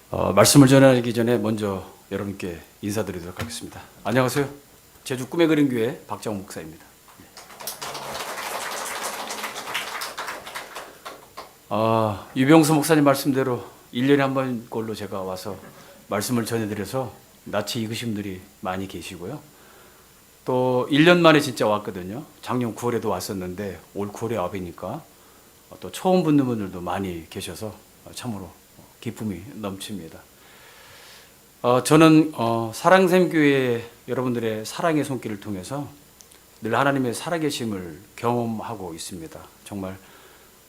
말씀을 전하기 전에 먼저 여러분께 인사드리도록 하겠습니다. 안녕하세요. 제주 꿈에 그린 교회 박정훈 목사입니다. 유병수 목사님 말씀대로 1년에 한 번꼴로 제가 와서 말씀을 전해드려서 낯이 익으신 분들이 많이 계시고요. 또 1년 만에 진짜 왔거든요. 작년 9월에도 왔었는데 올 9월에 와보니까 또 처음 뵙는 분들도 많이 계셔서 참으로 기쁨이 넘칩니다. 저는 사랑샘교회 여러분들의 사랑의 손길을 통해서 늘 하나님의 살아계심을 경험하고 있습니다. 정말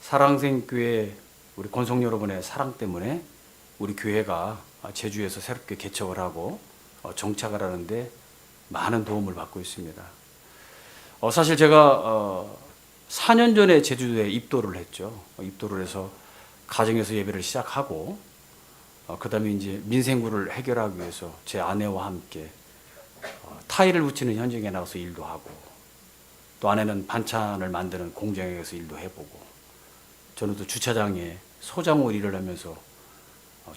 사랑샘교회 우리 권속 여러분의 사랑 때문에 우리 교회가 제주에서 새롭게 개척을 하고 정착을 하는데 많은 도움을 받고 있습니다. 사실 제가 4년 전에 제주도에 입도를 했죠. 입도를 해서 가정에서 예배를 시작하고 그 다음에 이제 민생구를 해결하기 위해서 제 아내와 함께 타일을 붙이는 현장에 나가서 일도 하고, 또 아내는 반찬을 만드는 공장에 가서 일도 해보고, 저는 또 주차장에 소장으로 일을 하면서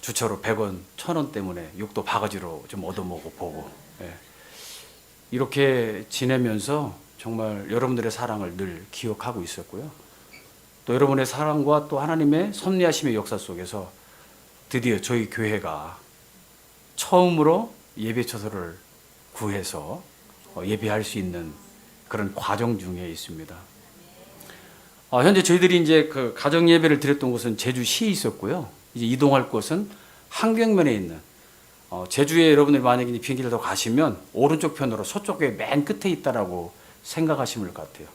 주차로 100원, 1000원 때문에 욕도 바가지로 좀 얻어먹고 보고, 이렇게 지내면서 정말 여러분들의 사랑을 늘 기억하고 있었고요. 또 여러분의 사랑과 또 하나님의 섭리하심의 역사 속에서 드디어 저희 교회가 처음으로 예배처소를 구해서 예배할 수 있는 그런 과정 중에 있습니다. 현재 저희들이 이제 그 가정 예배를 드렸던 곳은 제주시에 있었고요. 이제 이동할 곳은 한경면에 있는 제주에 여러분들이 만약에 비행기를 타고 가시면 오른쪽 편으로 서쪽에 맨 끝에 있다라고 생각하시면 될 것 같아요.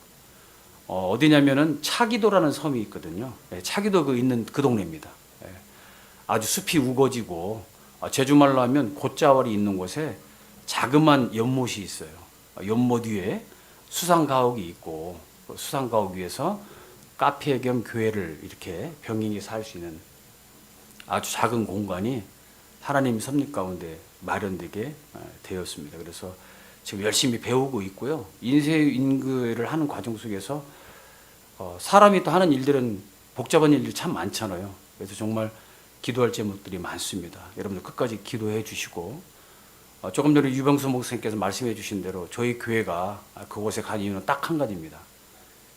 어디냐면은 차기도라는 섬이 있거든요. 차기도 그 있는 그 동네입니다. 아주 숲이 우거지고 제주말로 하면 곶자월이 있는 곳에 자그만 연못이 있어요. 연못 위에 수상가옥이 있고, 수상가옥 위에서 카페 겸 교회를 이렇게 병행해서 살 수 있는 아주 작은 공간이 하나님 섭리 가운데 마련되게 되었습니다. 그래서 지금 열심히 배우고 있고요. 인쇄인구를 하는 과정 속에서 사람이 또 하는 일들은 복잡한 일들이 참 많잖아요. 그래서 정말 기도할 제목들이 많습니다. 여러분들 끝까지 기도해 주시고, 조금 전에 유병수 목사님께서 말씀해 주신 대로 저희 교회가 그곳에 간 이유는 딱 한 가지입니다.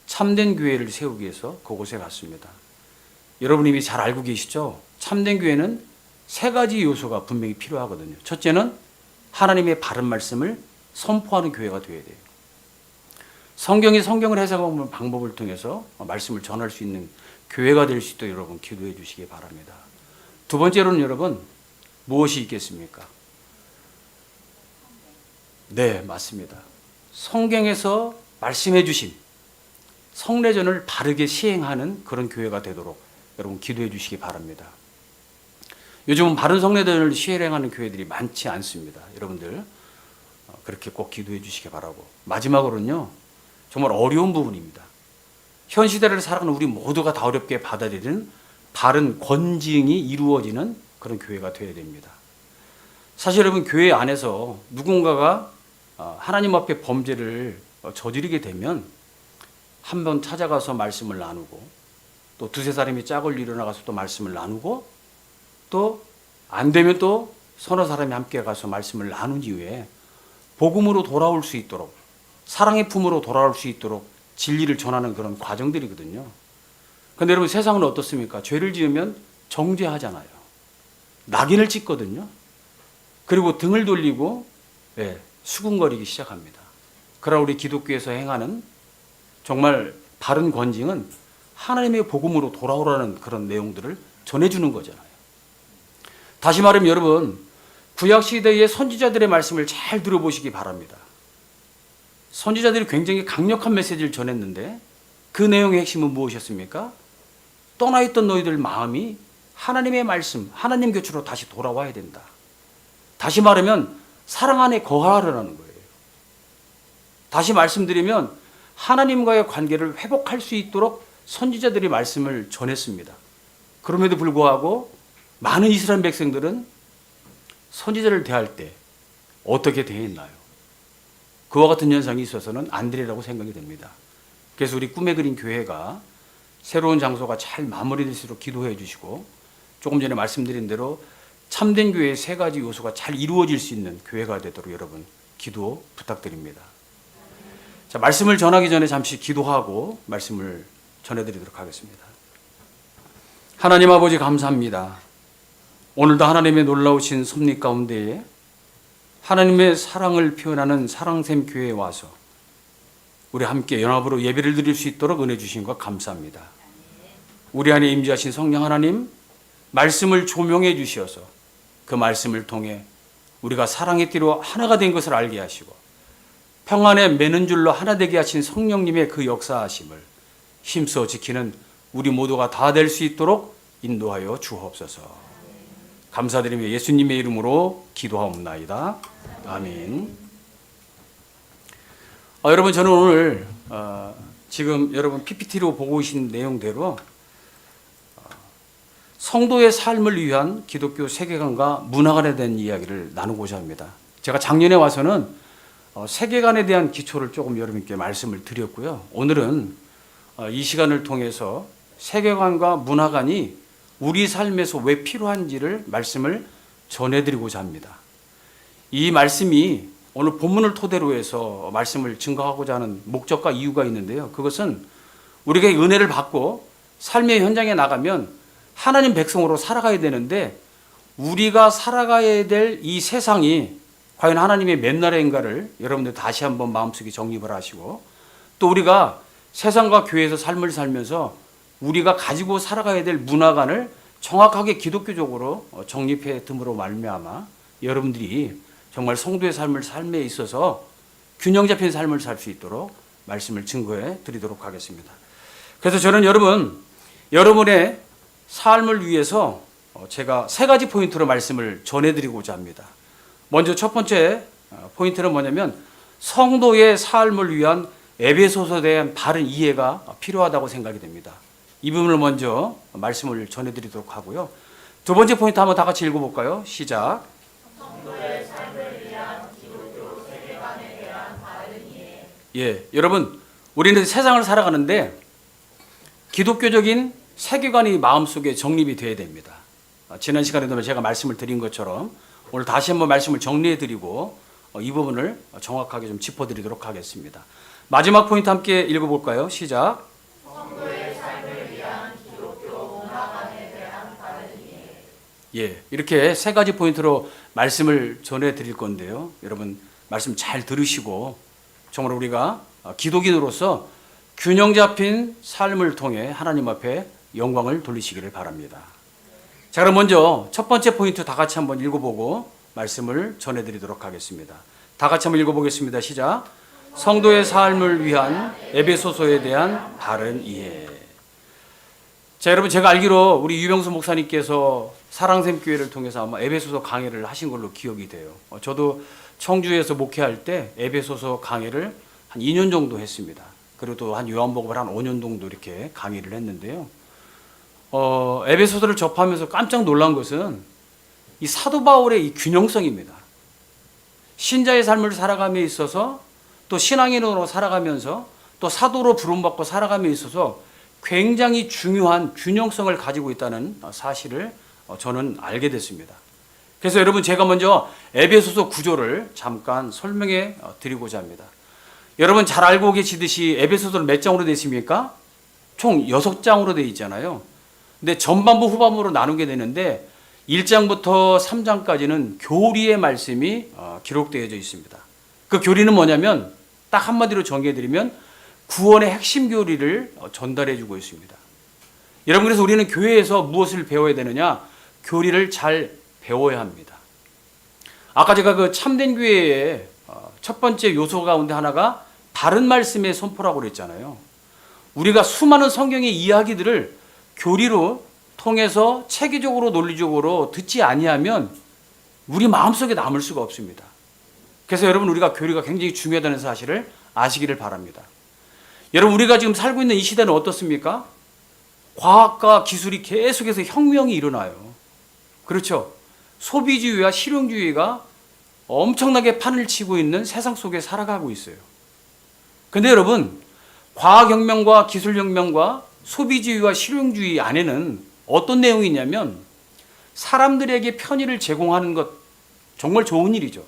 참된 교회를 세우기 위해서 그곳에 갔습니다. 여러분 이미 잘 알고 계시죠? 참된 교회는 3가지 요소가 분명히 필요하거든요. 첫째는 하나님의 바른 말씀을 선포하는 교회가 되어야 돼요. 성경을 해석하는 방법을 통해서 말씀을 전할 수 있는 교회가 될 수 있도록 여러분 기도해 주시기 바랍니다. 두 번째로는 여러분 무엇이 있겠습니까? 네, 맞습니다. 성경에서 말씀해 주신 성례전을 바르게 시행하는 그런 교회가 되도록 여러분 기도해 주시기 바랍니다. 요즘은 바른 성례전을 시행하는 교회들이 많지 않습니다. 여러분들 그렇게 꼭 기도해 주시기 바라고, 마지막으로는요, 정말 어려운 부분입니다. 현 시대를 살아가는 우리 모두가 다 어렵게 받아들이는 바른 권징이 이루어지는 그런 교회가 되어야 됩니다. 사실 여러분 교회 안에서 누군가가 하나님 앞에 범죄를 저지르게 되면 한 번 찾아가서 말씀을 나누고, 또 2-3 짝을 일어나가서 또 말씀을 나누고, 또 안 되면 또 서너 사람이 함께 가서 말씀을 나눈 이후에 복음으로 돌아올 수 있도록, 사랑의 품으로 돌아올 수 있도록 진리를 전하는 그런 과정들이거든요. 그런데 여러분 세상은 어떻습니까? 죄를 지으면 정죄하잖아요. 낙인을 찍거든요. 그리고 등을 돌리고 수군거리기 시작합니다. 그러나 우리 기독교에서 행하는 정말 바른 권징은 하나님의 복음으로 돌아오라는 그런 내용들을 전해주는 거잖아요. 다시 말하면 여러분, 구약시대의 선지자들의 말씀을 잘 들어보시기 바랍니다. 선지자들이 굉장히 강력한 메시지를 전했는데 그 내용의 핵심은 무엇이었습니까? 떠나있던 너희들 마음이 하나님의 말씀, 하나님 곁으로 다시 돌아와야 된다. 다시 말하면 사랑 안에 거하라는 거예요. 다시 말씀드리면 하나님과의 관계를 회복할 수 있도록 선지자들이 말씀을 전했습니다. 그럼에도 불구하고 많은 이스라엘 백성들은 선지자를 대할 때 어떻게 대했나요? 그와 같은 현상이 있어서는 안 되리라고 생각이 됩니다. 그래서 우리 꿈에 그린 교회가 새로운 장소가 잘 마무리될 수 있도록 기도해 주시고, 조금 전에 말씀드린 대로 참된 교회의 세 가지 요소가 잘 이루어질 수 있는 교회가 되도록 여러분 기도 부탁드립니다. 자, 말씀을 전하기 전에 잠시 기도하고 말씀을 전해드리도록 하겠습니다. 하나님 아버지 감사합니다. 오늘도 하나님의 놀라우신 섭리 가운데에 하나님의 사랑을 표현하는 사랑샘 교회에 와서 우리 함께 연합으로 예배를 드릴 수 있도록 은혜 주신 것 감사합니다. 우리 안에 임재하신 성령 하나님, 말씀을 조명해 주셔서 그 말씀을 통해 우리가 사랑의 띠로 하나가 된 것을 알게 하시고 평안에 매는 줄로 하나 되게 하신 성령님의 그 역사하심을 힘써 지키는 우리 모두가 다 될 수 있도록 인도하여 주옵소서. 감사드리며 예수님의 이름으로 기도하옵나이다. 아멘. 여러분, 저는 오늘 지금 여러분 PPT로 보고 계신 내용대로 성도의 삶을 위한 기독교 세계관과 문화관에 대한 이야기를 나누고자 합니다. 제가 작년에 와서는 세계관에 대한 기초를 조금 여러분께 말씀을 드렸고요. 오늘은 이 시간을 통해서 세계관과 문화관이 우리 삶에서 왜 필요한지를 말씀을 전해드리고자 합니다. 이 말씀이 오늘 본문을 토대로 해서 말씀을 증거하고자 하는 목적과 이유가 있는데요. 그것은 우리가 은혜를 받고 삶의 현장에 나가면 하나님 백성으로 살아가야 되는데 우리가 살아가야 될 이 세상이 과연 하나님의 몇 나라인가를 여러분들 다시 한번 마음속에 정립을 하시고 또 우리가 세상과 교회에서 삶을 살면서 우리가 가지고 살아가야 될 문화관을 정확하게 기독교적으로 정립해 둠으로 말미암아 여러분들이 정말 성도의 삶에 있어서 균형 잡힌 삶을 살 수 있도록 말씀을 증거해 드리도록 하겠습니다. 그래서 저는 여러분의 삶을 위해서 제가 세 가지 포인트로 말씀을 전해드리고자 합니다. 먼저 첫 번째 포인트는 뭐냐면 성도의 삶을 위한 에베소서에 대한 바른 이해가 필요하다고 생각이 됩니다. 이 부분을 먼저 말씀을 전해드리도록 하고요. 두 번째 포인트 한번 다 같이 읽어볼까요? 시작. 성도의 삶을 위한 기독교 세계관에 대한 바른 이해. 예, 여러분, 우리는 세상을 살아가는데 기독교적인 세계관이 마음속에 정립이 되어야 됩니다. 지난 시간에도 제가 말씀을 드린 것처럼 오늘 다시 한번 말씀을 정리해드리고 이 부분을 정확하게 좀 짚어드리도록 하겠습니다. 마지막 포인트 함께 읽어볼까요? 시작. 성도의 삶을 위한 기독교 문화관에 대한 바른 이해. 예, 이렇게 세 가지 포인트로 말씀을 전해드릴 건데요. 여러분 말씀 잘 들으시고 정말 우리가 기독인으로서 균형 잡힌 삶을 통해 하나님 앞에 영광을 돌리시기를 바랍니다. 자, 그럼 먼저 첫 번째 포인트 다 같이 한번 읽어보고 말씀을 전해드리도록 하겠습니다. 다 같이 한번 읽어보겠습니다. 시작. 성도의 삶을 위한 에베소서에 대한 바른 이해. 자, 여러분 제가 알기로 우리 유병수 목사님께서 사랑샘 교회를 통해서 아마 에베소서 강해를 하신 걸로 기억이 돼요. 저도 청주에서 목회할 때 에베소서 강해를 한 2년 정도 했습니다. 그리고 또 한 요한복음을 한 5년 정도 이렇게 강의를 했는데요. 에베소서를 접하면서 깜짝 놀란 것은 이 사도 바울의 이 균형성입니다. 신자의 삶을 살아감에 있어서 또 신앙인으로 살아가면서 또 사도로 부름받고 살아감에 있어서 굉장히 중요한 균형성을 가지고 있다는 사실을 저는 알게 됐습니다. 그래서 여러분 제가 먼저 에베소서 구조를 잠깐 설명해 드리고자 합니다. 여러분 잘 알고 계시듯이 에베소서는 몇 장으로 되어 있습니까? 총 6장으로 되어 있잖아요. 근데 전반부 후반부로 나누게 되는데 1장부터 3장까지는 교리의 말씀이 기록되어져 있습니다. 그 교리는 뭐냐면 딱 한마디로 정의해드리면 구원의 핵심 교리를 전달해주고 있습니다. 여러분 그래서 우리는 교회에서 무엇을 배워야 되느냐? 교리를 잘 배워야 합니다. 아까 제가 그 참된 교회의 첫 번째 요소 가운데 하나가 바른 말씀의 선포라고 그랬잖아요. 우리가 수많은 성경의 이야기들을 교리로 통해서 체계적으로 논리적으로 듣지 아니하면 우리 마음속에 남을 수가 없습니다. 그래서 여러분 우리가 교리가 굉장히 중요하다는 사실을 아시기를 바랍니다. 여러분 우리가 지금 살고 있는 이 시대는 어떻습니까? 과학과 기술이 계속해서 혁명이 일어나요. 그렇죠? 소비주의와 실용주의가 엄청나게 판을 치고 있는 세상 속에 살아가고 있어요. 근데 여러분 과학혁명과 기술혁명과 소비주의와 실용주의 안에는 어떤 내용이 있냐면 사람들에게 편의를 제공하는 것 정말 좋은 일이죠.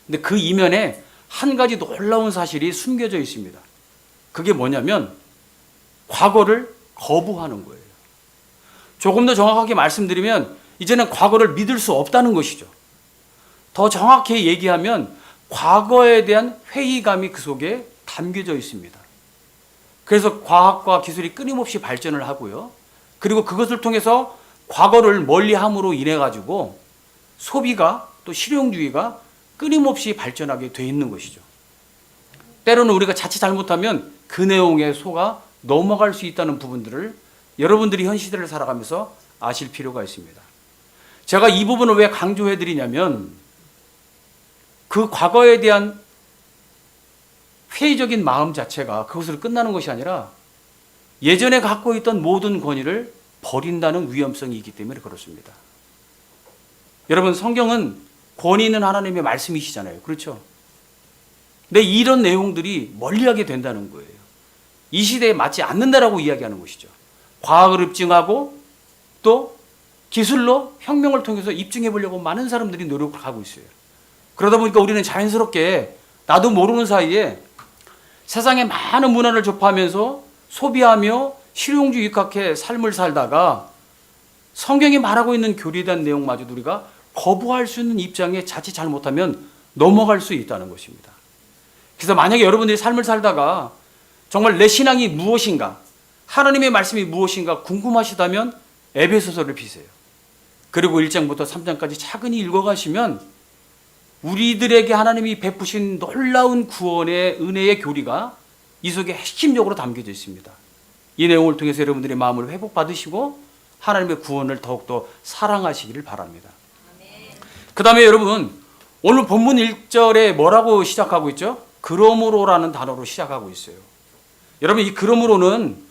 근데 그 이면에 한 가지 놀라운 사실이 숨겨져 있습니다. 그게 뭐냐면 과거를 거부하는 거예요. 조금 더 정확하게 말씀드리면 이제는 과거를 믿을 수 없다는 것이죠. 더 정확히 얘기하면 과거에 대한 회의감이 그 속에 담겨져 있습니다. 그래서 과학과 기술이 끊임없이 발전을 하고요. 그리고 그것을 통해서 과거를 멀리함으로 인해 가지고 소비가 또 실용주의가 끊임없이 발전하게 돼 있는 것이죠. 때로는 우리가 자칫 잘못하면 그 내용에 속아 넘어갈 수 있다는 부분들을 여러분들이 현 시대를 살아가면서 아실 필요가 있습니다. 제가 이 부분을 왜 강조해 드리냐면 그 과거에 대한 회의적인 마음 자체가 그것으로 끝나는 것이 아니라 예전에 갖고 있던 모든 권위를 버린다는 위험성이 있기 때문에 그렇습니다. 여러분, 성경은 권위 있는 하나님의 말씀이시잖아요. 그렇죠? 근데 이런 내용들이 멀리하게 된다는 거예요. 이 시대에 맞지 않는다라고 이야기하는 것이죠. 과학을 입증하고 또 기술로 혁명을 통해서 입증해 보려고 많은 사람들이 노력을 하고 있어요. 그러다 보니까 우리는 자연스럽게 나도 모르는 사이에 세상에 많은 문화를 접하면서 소비하며 실용주의 입각해 삶을 살다가 성경이 말하고 있는 교리에 대한 내용마저도 우리가 거부할 수 있는 입장에 자칫 잘못하면 넘어갈 수 있다는 것입니다. 그래서 만약에 여러분들이 삶을 살다가 정말 내 신앙이 무엇인가, 하나님의 말씀이 무엇인가 궁금하시다면 에베소서를 피세요. 그리고 1장부터 3장까지 차근히 읽어가시면 우리들에게 하나님이 베푸신 놀라운 구원의 은혜의 교리가 이 속에 핵심적으로 담겨져 있습니다. 이 내용을 통해서 여러분들의 마음을 회복받으시고 하나님의 구원을 더욱더 사랑하시기를 바랍니다. 그 다음에 여러분, 오늘 본문 1절에 뭐라고 시작하고 있죠? 그러므로라는 단어로 시작하고 있어요. 여러분, 이 그러므로는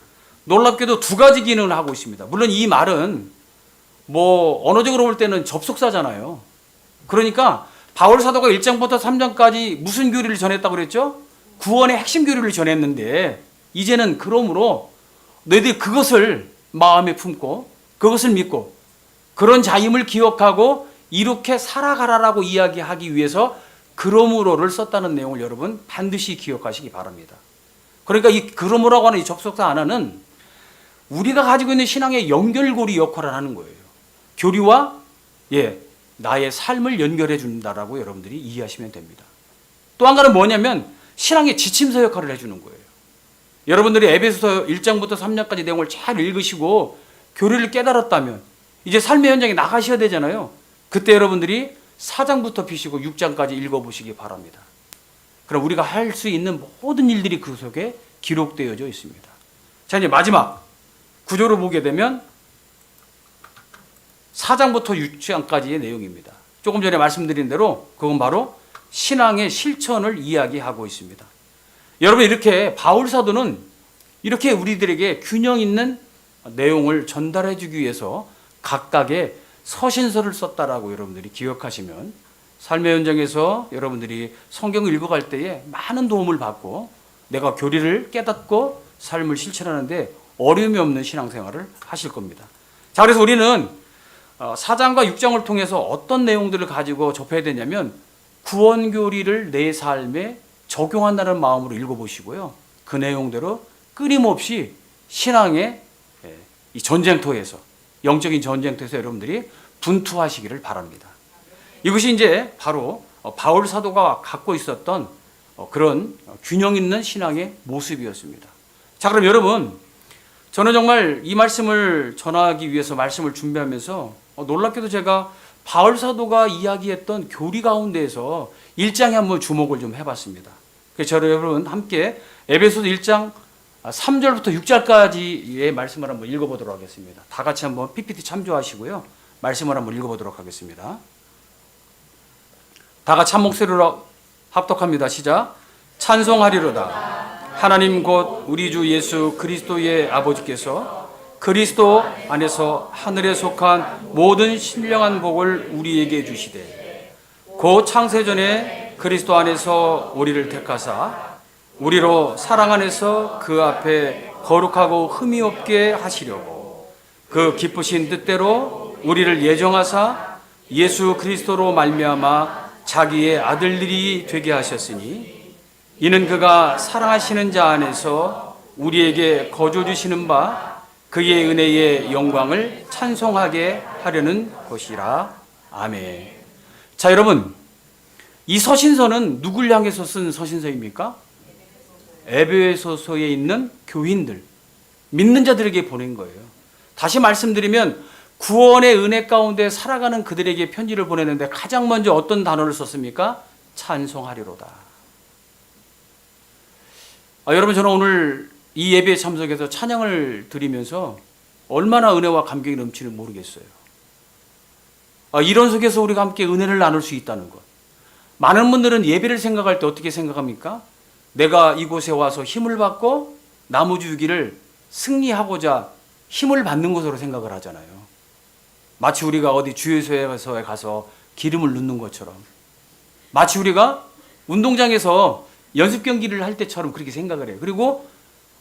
놀랍게도 두 가지 기능을 하고 있습니다. 물론 이 말은 언어적으로 볼 때는 접속사잖아요. 그러니까 바울 사도가 1장부터 3장까지 무슨 교리를 전했다고 그랬죠? 구원의 핵심 교리를 전했는데 이제는 그러므로 너희들이 그것을 마음에 품고 그것을 믿고 그런 자임을 기억하고 이렇게 살아가라라고 이야기하기 위해서 그러므로를 썼다는 내용을 여러분 반드시 기억하시기 바랍니다. 그러니까 이 그러므로라고 하는 이 접속사 하나는 우리가 가지고 있는 신앙의 연결고리 역할을 하는 거예요. 교리와 나의 삶을 연결해 준다라고 여러분들이 이해하시면 됩니다. 또 한 가지는 뭐냐면 신앙의 지침서 역할을 해주는 거예요. 여러분들이 에베소서 1장부터 3장까지 내용을 잘 읽으시고 교리를 깨달았다면 이제 삶의 현장에 나가셔야 되잖아요. 그때 여러분들이 4장부터 피시고 6장까지 읽어보시기 바랍니다. 그럼 우리가 할 수 있는 모든 일들이 그 속에 기록되어져 있습니다. 자, 이제 마지막 구조로 보게 되면 4장부터 6장까지의 내용입니다. 조금 전에 말씀드린 대로 그건 바로 신앙의 실천을 이야기하고 있습니다. 여러분, 이렇게 바울 사도는 이렇게 우리들에게 균형 있는 내용을 전달해 주기 위해서 각각의 서신서를 썼다라고 여러분들이 기억하시면 삶의 현장에서 여러분들이 성경을 읽어갈 때에 많은 도움을 받고 내가 교리를 깨닫고 삶을 실천하는데 어려움이 없는 신앙생활을 하실 겁니다. 자, 그래서 우리는 4장과 6장을 통해서 어떤 내용들을 가지고 접해야 되냐면 구원 교리를 내 삶에 적용한다는 마음으로 읽어보시고요. 그 내용대로 끊임없이 신앙의 이 전쟁터에서 영적인 전쟁터에서 여러분들이 분투하시기를 바랍니다. 이것이 이제 바로 바울 사도가 갖고 있었던 그런 균형 있는 신앙의 모습이었습니다. 자, 그럼 여러분, 저는 정말 이 말씀을 전하기 위해서 말씀을 준비하면서 놀랍게도 제가 바울 사도가 이야기했던 교리 가운데에서 1장에 한번 주목을 좀 해봤습니다. 그래서 저를 여러분 함께 에베소서 1장 3절부터 6절까지의 말씀을 한번 읽어보도록 하겠습니다. 다 같이 한번 PPT 참조하시고요. 말씀을 한번 읽어보도록 하겠습니다. 다 같이 한 목소리로 합독합니다. 시작. 찬송하리로다. 하나님 곧 우리 주 예수 그리스도의 아버지께서 그리스도 안에서 하늘에 속한 모든 신령한 복을 우리에게 주시되 곧 창세전에 그리스도 안에서 우리를 택하사 우리로 사랑 안에서 그 앞에 거룩하고 흠이 없게 하시려고 그 기쁘신 뜻대로 우리를 예정하사 예수 그리스도로 말미암아 자기의 아들들이 되게 하셨으니 이는 그가 사랑하시는 자 안에서 우리에게 거저 주시는 바 그의 은혜의 영광을 찬송하게 하려는 것이라. 아멘. 자, 여러분, 이 서신서는 누굴 향해서 쓴 서신서입니까? 에베소서에 있는 교인들, 믿는 자들에게 보낸 거예요. 다시 말씀드리면 구원의 은혜 가운데 살아가는 그들에게 편지를 보내는데 가장 먼저 어떤 단어를 썼습니까? 찬송하리로다. 여러분, 저는 오늘 이 예배에 참석해서 찬양을 드리면서 얼마나 은혜와 감격이 넘치는지 모르겠어요. 이런 속에서 우리가 함께 은혜를 나눌 수 있다는 것. 많은 분들은 예배를 생각할 때 어떻게 생각합니까? 내가 이곳에 와서 힘을 받고 나무주기를 승리하고자 힘을 받는 것으로 생각을 하잖아요. 마치 우리가 어디 주유소에 가서 기름을 넣는 것처럼, 마치 우리가 운동장에서 연습 경기를 할 때처럼 그렇게 생각을 해요. 그리고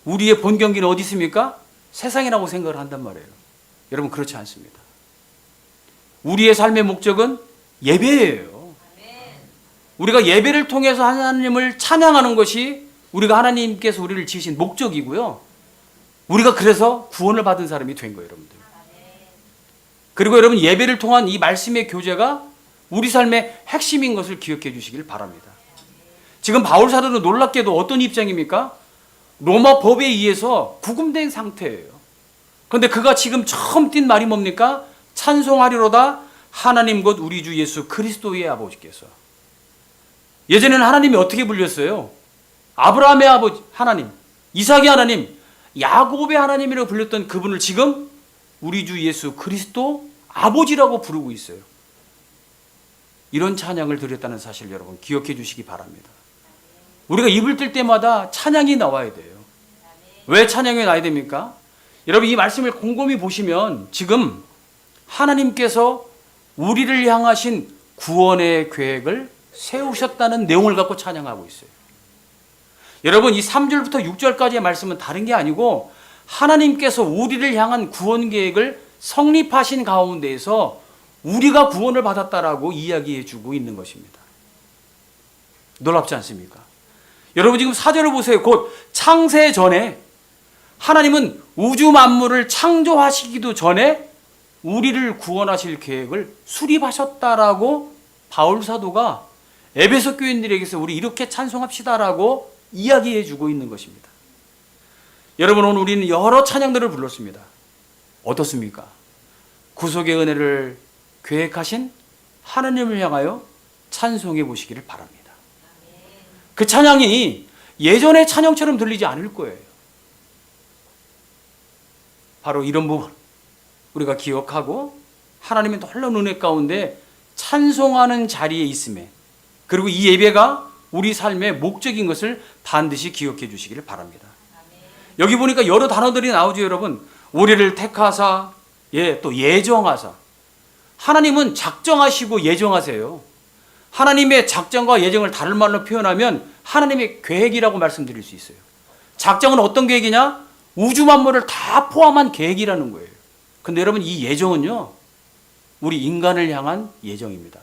우리의 본 경기는 어디 있습니까? 세상이라고 생각을 한단 말이에요. 여러분, 그렇지 않습니다. 우리의 삶의 목적은 예배예요. 우리가 예배를 통해서 하나님을 찬양하는 것이 우리가 하나님께서 우리를 지으신 목적이고요. 우리가 그래서 구원을 받은 사람이 된 거예요, 여러분들. 그리고 여러분, 예배를 통한 이 말씀의 교제가 우리 삶의 핵심인 것을 기억해 주시길 바랍니다. 지금 바울 사도는 놀랍게도 어떤 입장입니까? 로마 법에 의해서 구금된 상태예요. 그런데 그가 지금 처음 띈 말이 뭡니까? 찬송하리로다 하나님 곧 우리 주 예수 그리스도의 아버지께서. 예전에는 하나님이 어떻게 불렸어요? 아브라함의 아버지 하나님, 이삭의 하나님, 야곱의 하나님이라고 불렸던 그분을 지금 우리 주 예수 그리스도 아버지라고 부르고 있어요. 이런 찬양을 드렸다는 사실 여러분 기억해 주시기 바랍니다. 우리가 입을 뜰 때마다 찬양이 나와야 돼요. 왜 찬양이 나야 됩니까? 여러분, 이 말씀을 곰곰이 보시면 지금 하나님께서 우리를 향하신 구원의 계획을 세우셨다는 내용을 갖고 찬양하고 있어요. 여러분, 이 3절부터 6절까지의 말씀은 다른 게 아니고 하나님께서 우리를 향한 구원 계획을 성립하신 가운데에서 우리가 구원을 받았다라고 이야기해 주고 있는 것입니다. 놀랍지 않습니까? 여러분, 지금 4절을 보세요. 곧 창세 전에 하나님은 우주 만물을 창조하시기도 전에 우리를 구원하실 계획을 수립하셨다라고 바울 사도가 에베소 교인들에게서 우리 이렇게 찬송합시다라고 이야기해 주고 있는 것입니다. 여러분, 오늘 우리는 여러 찬양들을 불렀습니다. 어떻습니까? 구속의 은혜를 계획하신 하나님을 향하여 찬송해 보시기를 바랍니다. 그 찬양이 예전의 찬양처럼 들리지 않을 거예요. 바로 이런 부분 우리가 기억하고 하나님의 놀라운 은혜 가운데 찬송하는 자리에 있음에, 그리고 이 예배가 우리 삶의 목적인 것을 반드시 기억해 주시기를 바랍니다. 여기 보니까 여러 단어들이 나오죠, 여러분. 우리를 택하사, 또 예정하사. 하나님은 작정하시고 예정하세요. 하나님의 작정과 예정을 다른 말로 표현하면 하나님의 계획이라고 말씀드릴 수 있어요. 작정은 어떤 계획이냐? 우주 만물을 다 포함한 계획이라는 거예요. 근데 여러분, 이 예정은요, 우리 인간을 향한 예정입니다.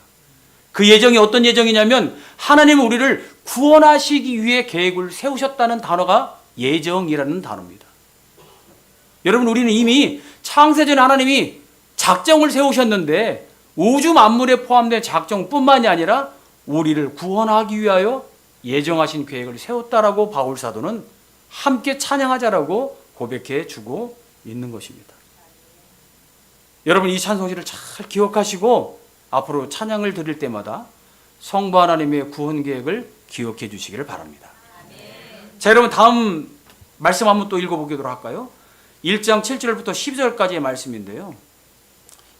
그 예정이 어떤 예정이냐면 하나님은 우리를 구원하시기 위해 계획을 세우셨다는 단어가 예정이라는 단어입니다. 여러분, 우리는 이미 창세전에 하나님이 작정을 세우셨는데 우주 만물에 포함된 작정뿐만이 아니라 우리를 구원하기 위하여 예정하신 계획을 세웠다라고 바울 사도는 함께 찬양하자라고 고백해 주고 있는 것입니다. 여러분, 이 찬송시를 잘 기억하시고 앞으로 찬양을 드릴 때마다 성부 하나님의 구원 계획을 기억해 주시기를 바랍니다. 자, 여러분, 다음 말씀 한번 또 읽어보도록 할까요? 1장 7절부터 12절까지의 말씀인데요.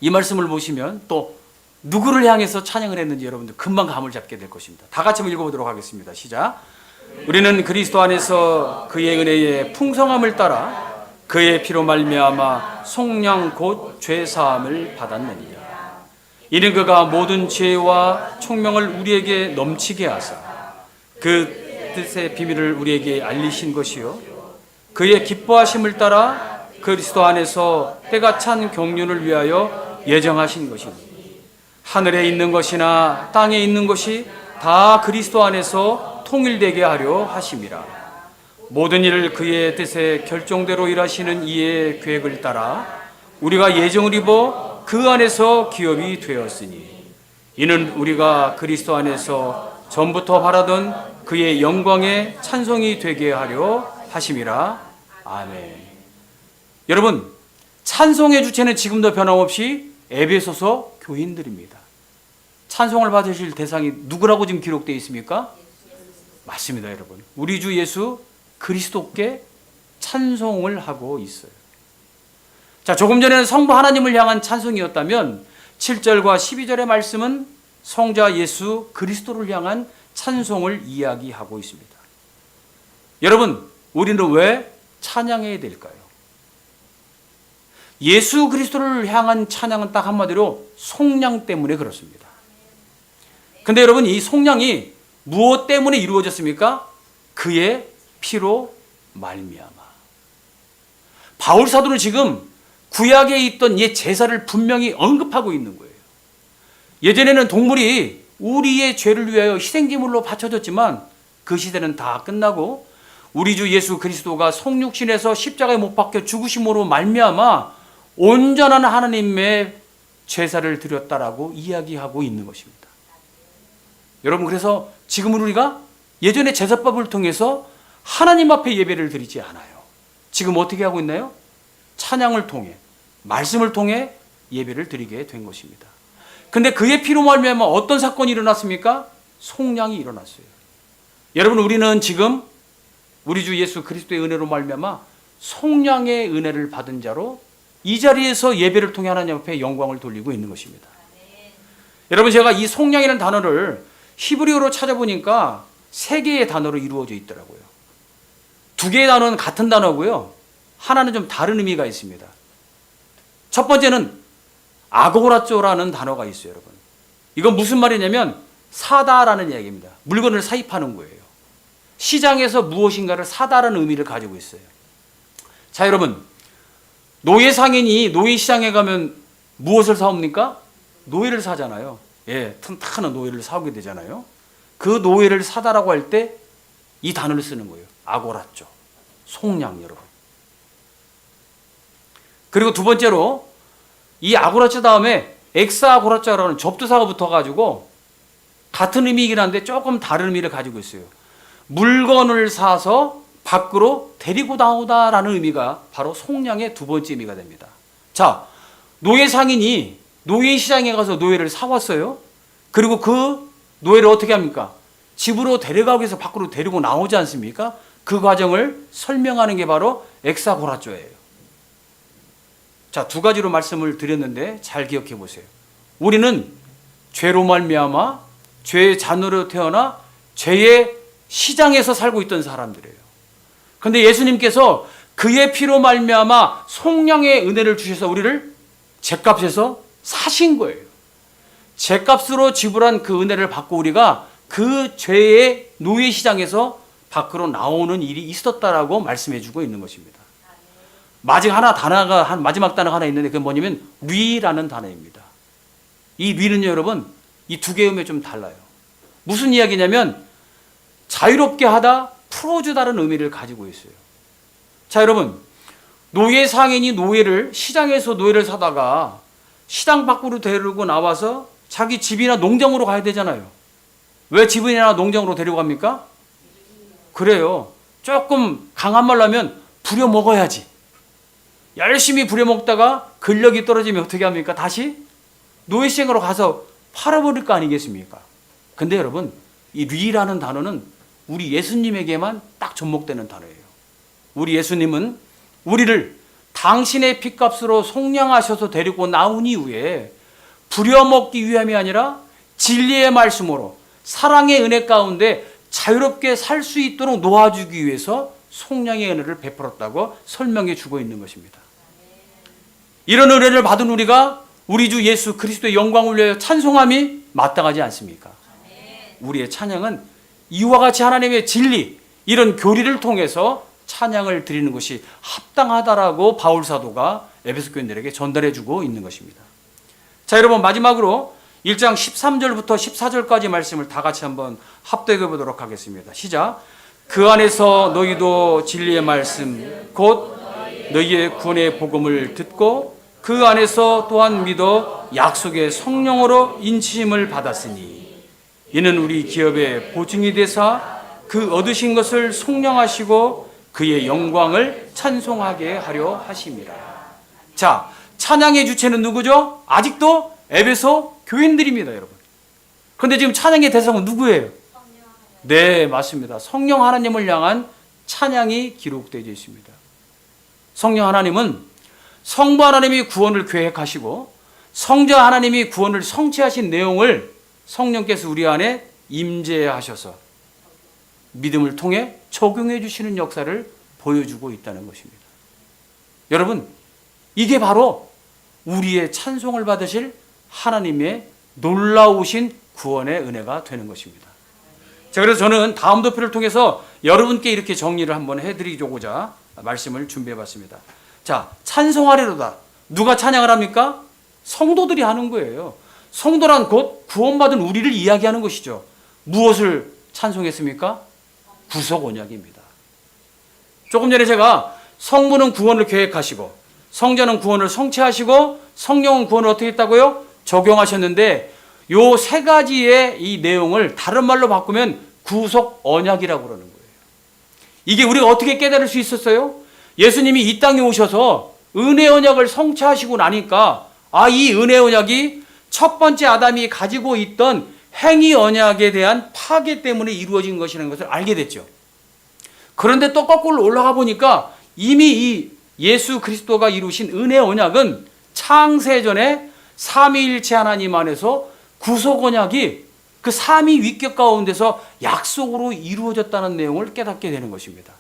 이 말씀을 보시면 또 누구를 향해서 찬양을 했는지 여러분들 금방 감을 잡게 될 것입니다. 다 같이 한번 읽어보도록 하겠습니다. 시작. 우리는 그리스도 안에서 그의 은혜의 풍성함을 따라 그의 피로 말미암아 속량 곧 죄사함을 받았느니라. 이는 그가 모든 지혜와 총명을 우리에게 넘치게 하사 그 뜻의 비밀을 우리에게 알리신 것이요, 그의 기뻐하심을 따라 그리스도 안에서 때가 찬 경륜을 위하여 예정하신 것이니 하늘에 있는 것이나 땅에 있는 것이 다 그리스도 안에서 통일되게 하려 하심이라. 모든 일을 그의 뜻에 결정대로 일하시는 이의 계획을 따라 우리가 예정을 입어 그 안에서 기업이 되었으니 이는 우리가 그리스도 안에서 전부터 바라던 그의 영광의 찬송이 되게 하려 하심이라. 아멘. 여러분, 찬송의 주체는 지금도 변함없이 에베소서 교인들입니다. 찬송을 받으실 대상이 누구라고 지금 기록되어 있습니까? 맞습니다, 여러분. 우리 주 예수 그리스도께 찬송을 하고 있어요. 자, 조금 전에는 성부 하나님을 향한 찬송이었다면 7절과 12절의 말씀은 성자 예수 그리스도를 향한 찬송을 이야기하고 있습니다. 여러분, 우리는 왜 찬양해야 될까요? 예수 그리스도를 향한 찬양은 딱 한마디로 속량 때문에 그렇습니다. 근데 여러분, 이 속량이 무엇 때문에 이루어졌습니까? 그의 피로 말미암아. 바울 사도는 지금 구약에 있던 옛 제사를 분명히 언급하고 있는 거예요. 예전에는 동물이 우리의 죄를 위하여 희생제물로 바쳐졌지만 그 시대는 다 끝나고 우리 주 예수 그리스도가 성육신에서 십자가에 못 박혀 죽으심으로 말미암아 온전한 하나님의 제사를 드렸다라고 이야기하고 있는 것입니다. 여러분, 그래서 지금은 우리가 예전의 제사법을 통해서 하나님 앞에 예배를 드리지 않아요. 지금 어떻게 하고 있나요? 찬양을 통해, 말씀을 통해 예배를 드리게 된 것입니다. 근데 그의 피로 말미암아 어떤 사건이 일어났습니까? 속량이 일어났어요. 여러분, 우리는 지금 우리 주 예수 그리스도의 은혜로 말미암아 속량의 은혜를 받은 자로 이 자리에서 예배를 통해 하나님 앞에 영광을 돌리고 있는 것입니다. 여러분, 제가 이 속량이라는 단어를 히브리어로 찾아보니까 3개의 단어로 이루어져 있더라고요. 2개의 단어는 같은 단어고요. 하나는 좀 다른 의미가 있습니다. 첫 번째는 아고라쪼라는 단어가 있어요, 여러분. 이건 무슨 말이냐면 사다라는 이야기입니다. 물건을 사입하는 거예요. 시장에서 무엇인가를 사다라는 의미를 가지고 있어요. 자, 여러분, 노예 상인이 노예 시장에 가면 무엇을 사옵니까? 노예를 사잖아요. 예, 튼튼한 노예를 사오게 되잖아요. 그 노예를 사다라고 할 때 이 단어를 쓰는 거예요. 아고라쪼, 속량, 여러분. 그리고 두 번째로 이 아고라쪼 다음에 엑사아고라쪼라는 접두사가 붙어가지고 같은 의미이긴 한데 조금 다른 의미를 가지고 있어요. 물건을 사서 밖으로 데리고 나오다라는 의미가 바로 속량의 두 번째 의미가 됩니다. 자, 노예 상인이 노예 시장에 가서 노예를 사왔어요. 그리고 그 노예를 어떻게 합니까? 집으로 데려가기 위해서 밖으로 데리고 나오지 않습니까? 그 과정을 설명하는 게 바로 엑사고라쪼예요. 자, 2가지로 말씀을 드렸는데 잘 기억해 보세요. 우리는 죄로 말미암아 죄의 자녀로 태어나 죄의 시장에서 살고 있던 사람들이에요. 그런데 예수님께서 그의 피로 말미암아 속량의 은혜를 주셔서 우리를 죗값에서 사신 거예요. 죗값으로 지불한 그 은혜를 받고 우리가 그 죄의 노예 시장에서 밖으로 나오는 일이 있었다라고 말씀해 주고 있는 것입니다. 마지막 단어가 하나 있는데 그게 뭐냐면 위라는 단어입니다. 이 위는요, 여러분, 이 2개의 의미가 좀 달라요. 무슨 이야기냐면 자유롭게 하다, 풀어주다라는 의미를 가지고 있어요. 자, 여러분, 노예 상인이 시장에서 노예를 사다가 시장 밖으로 데리고 나와서 자기 집이나 농장으로 가야 되잖아요. 왜 집이나 농장으로 데리고 갑니까? 그래요. 조금 강한 말로 하면 부려먹어야지. 열심히 부려먹다가 근력이 떨어지면 어떻게 합니까? 다시 노예시장으로 가서 팔아버릴 거 아니겠습니까? 근데 여러분, 이 리라는 단어는 우리 예수님에게만 딱 접목되는 단어예요. 우리 예수님은 우리를 당신의 핏값으로 속량하셔서 데리고 나온 이후에 부려먹기 위함이 아니라 진리의 말씀으로 사랑의 은혜 가운데 자유롭게 살 수 있도록 놓아주기 위해서 속량의 은혜를 베풀었다고 설명해 주고 있는 것입니다. 이런 은혜를 받은 우리가 우리 주 예수 그리스도의 영광을 위하여 찬송함이 마땅하지 않습니까? 우리의 찬양은 이와 같이 하나님의 진리, 이런 교리를 통해서 찬양을 드리는 것이 합당하다라고 바울 사도가 에베소 교인들에게 전달해 주고 있는 것입니다. 자, 여러분 마지막으로 1장 13절부터 14절까지 말씀을 다 같이 한번 합독해 보도록 하겠습니다. 시작. 그 안에서 너희도 진리의 말씀 곧 너희의 구원의 복음을 듣고 그 안에서 또한 믿어 약속의 성령으로 인치심을 받았으니 이는 우리 기업의 보증이 되사 그 얻으신 것을 속량하시고 그의 영광을 찬송하게 하려 하심이라. 자, 찬양의 주체는 누구죠? 아직도 에베소 교인들입니다, 여러분. 그런데 지금 찬양의 대상은 누구예요? 네, 맞습니다. 성령 하나님을 향한 찬양이 기록되어 있습니다. 성령 하나님은 성부 하나님이 구원을 계획하시고 성자 하나님이 구원을 성취하신 내용을 성령께서 우리 안에 임재하셔서 믿음을 통해 적용해 주시는 역사를 보여주고 있다는 것입니다. 여러분, 이게 바로 우리의 찬송을 받으실 하나님의 놀라우신 구원의 은혜가 되는 것입니다. 자, 그래서 저는 다음 도표를 통해서 여러분께 이렇게 정리를 한번 해드리고자 말씀을 준비해 봤습니다. 자, 찬송하리로다. 누가 찬양을 합니까? 성도들이 하는 거예요. 성도란 곧 구원받은 우리를 이야기하는 것이죠. 무엇을 찬송했습니까? 구속 언약입니다. 조금 전에 제가 성부는 구원을 계획하시고 성자는 구원을 성취하시고 성령은 구원을 어떻게 했다고요? 적용하셨는데 요 세 가지의 이 내용을 다른 말로 바꾸면 구속 언약이라고 그러는 거예요. 이게 우리가 어떻게 깨달을 수 있었어요? 예수님이 이 땅에 오셔서 은혜 언약을 성취하시고 나니까 이 은혜 언약이 첫 번째 아담이 가지고 있던 행위 언약에 대한 파괴 때문에 이루어진 것이라는 것을 알게 됐죠. 그런데 또 거꾸로 올라가 보니까 이미 이 예수 그리스도가 이루신 은혜 언약은 창세전에 삼위일체 하나님 안에서 구속 언약이 그 삼위 위격 가운데서 약속으로 이루어졌다는 내용을 깨닫게 되는 것입니다.